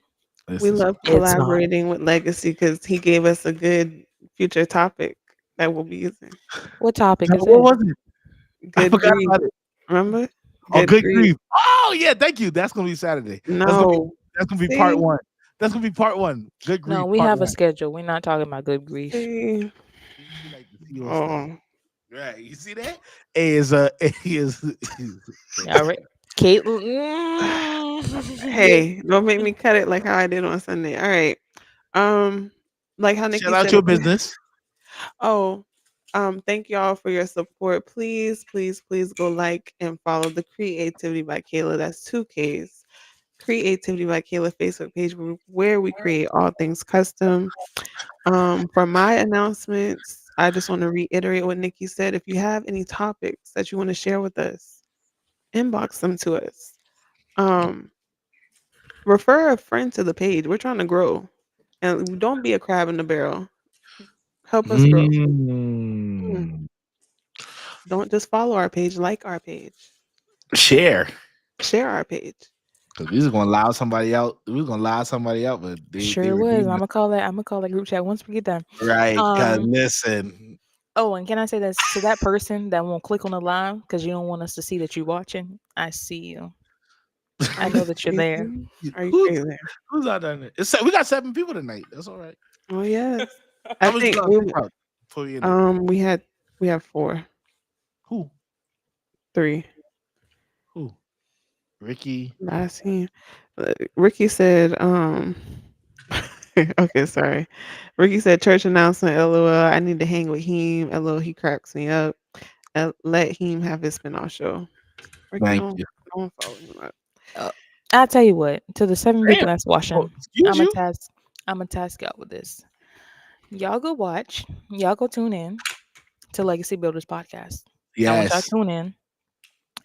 It's We a love It's not. collaborating with Legacy because he gave us a good future topic that we'll be using. What topic is What it? was it? I Good forgot grief. about it. Remember? Oh, good grief. Oh yeah, thank you. That's gonna be Saturday. No. That's gonna be part See? one. That's gonna be part one. Good grief. No, we part have a one. schedule. We're not talking about good grief. See? You like to see your stuff. Oh. Right, you see that? A is All right. Caitlin. Hey, don't make me cut it like how I did on Sunday. All right. Like how Nikki shout out said, your business. Oh, thank y'all for your support. Please, please, please go like and follow the Creativity by Kayla. That's 2 Ks. Creativity by Kayla Facebook page where we create all things custom. For my announcements, I just want to reiterate what Nikki said. If you have any topics that you want to share with us, inbox them to us. Refer a friend to the page. We're trying to grow. And don't be a crab in the barrel. Help us grow. Don't just follow our page, like our page. Share. Share our page. Because we was gonna allow somebody out. We was gonna allow somebody out, but they Sure were was. doing I'm gonna call that group chat once we get done. it. Right. Because Um, listen. Oh, and can I say this to that person that won't click on the live because you don't want us to see that you're watching? I see you. I know that you're there. Are you Who's, crazy there? who's out there? We got 7 people tonight. That's all right. Oh yes. How I much think you got we, TikTok before we end it? we have 4, Who? 3. Who? Ricky. I seen. Ricky said, okay, sorry. Ricky said church announcement, LOL. I need to hang with him. LOL, he cracks me up. Let him have his spin-off show. Ricky, Thank you. don't follow him up. I'll tell you what, to the 7 people Damn. that's watching, Oh, excuse you. I'm gonna task y'all with this. Y'all go watch, y'all go tune in to Legacy Builders Podcast. I want y'all Yes. to tune in.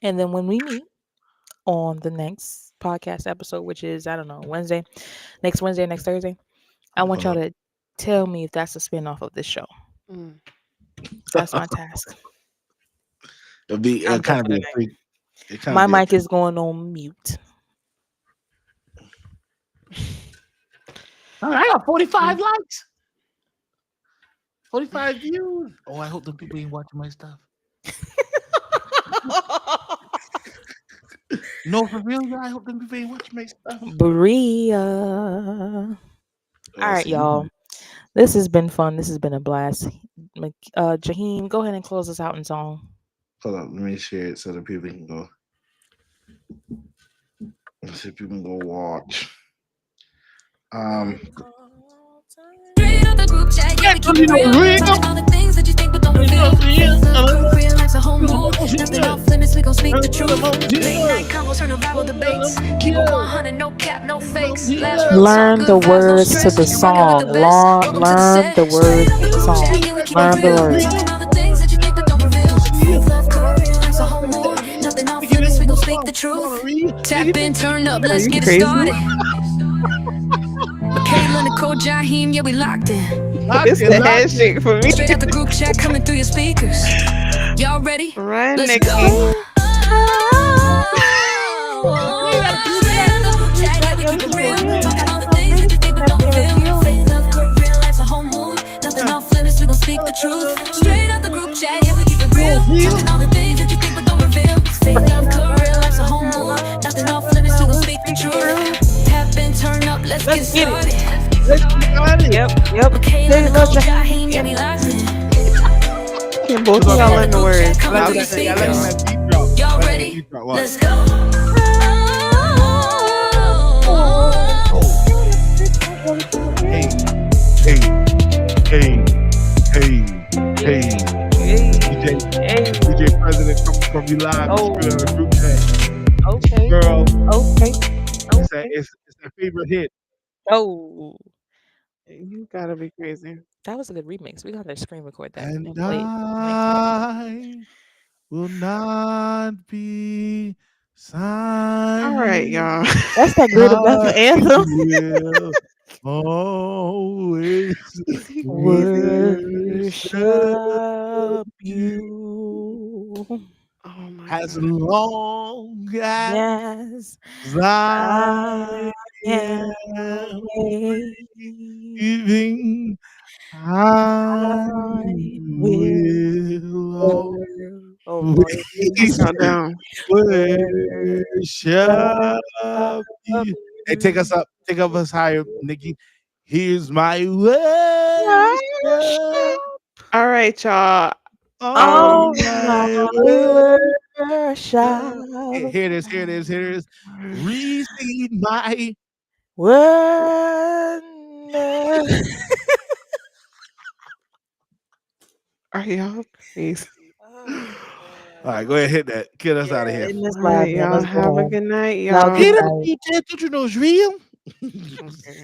And then when we meet on the next podcast episode, which is, I don't know, next Thursday, I want y'all to tell me if that's a spinoff of this show. Mm. That's my task. It'll be I'm kind of be a definitely- freak. It kinda My be a mic is going on mute. All right, I got 45 likes. 45 views. Oh, I hope the people ain't watching my stuff. No, for real, I hope the people ain't watching my stuff. Bria. All right, y'all. This has been fun. This has been a blast. Jaheim, go ahead and close us out in song. Hold up, let me share it so that people can go. Let's see if people can go watch. Straight out the group chat, yeah, we keep it real. Talking all the things that you think but don't reveal. Real life's a whole mood. Nothing off limits, we gon' speak the truth. Late night combos, turn to Bible debates. Keep it 100, no cap, no fakes. Last real Learn talk, the good vibes, no words to stress. the You run out song. the best. Welcome to the Learn set. the words to the song. Chat, yeah, we keep it Learn the real. words. Talking all the things that you think but don't reveal. Love, real life's a whole mood. Nothing off limits, we gon' speak the truth. Tap in, turn up, let's you get it crazy? started. Kayla, Nicole, Jaheim, yeah, we locked in. It's the handshake for me. Straight out the group chat coming through your speakers. Y'all ready? Run, Let's Nikki. go. Straight out the group chat, yeah, we keep it real. Talking all the things that speak the truth. Straight out the group chat, yeah, we keep it real. Talking all the things that you think but don't reveal. Fake love, cause real life's a whole mood. Nothing off limits, we gon' speak the truth. Tap in, turn up, let's get get it. started. Yep. Okay, There let you the go, coach, Jack. Jaheim, yeah, we locked in. Can both of y'all learn the words? Come Let on, that- these yeah, let speakers. that beat drop. Y'all Let that ready? beat drop. Watch. Let's go. Hey, hey, hey, hey, hey. DJ President coming from you live. Oh. It's on the group chat. Okay. Girl, Okay. it's their favorite hit. Oh, You gotta be crazy. that was a good remix. We got to screen record that And play it next time. I will not be silent. All right, y'all. That's that good enough I anthem. will always Worship worship you. Oh my as god. long as Yes, I I am am waiting. breathing. I I will always Count down. worship you. Hey, take us up higher, Nikki. Here's my worship. All right, y'all. Oh, My my worship. worship. Here it is. Receive my Wonder. Are y'all crazy? All right, go ahead, hit that. Get us out of here. In this All live, right, man. y'all Let's go have a home. good night, Y'all y'all. good Hit night. it, DJ. Don't you know it's real? Okay.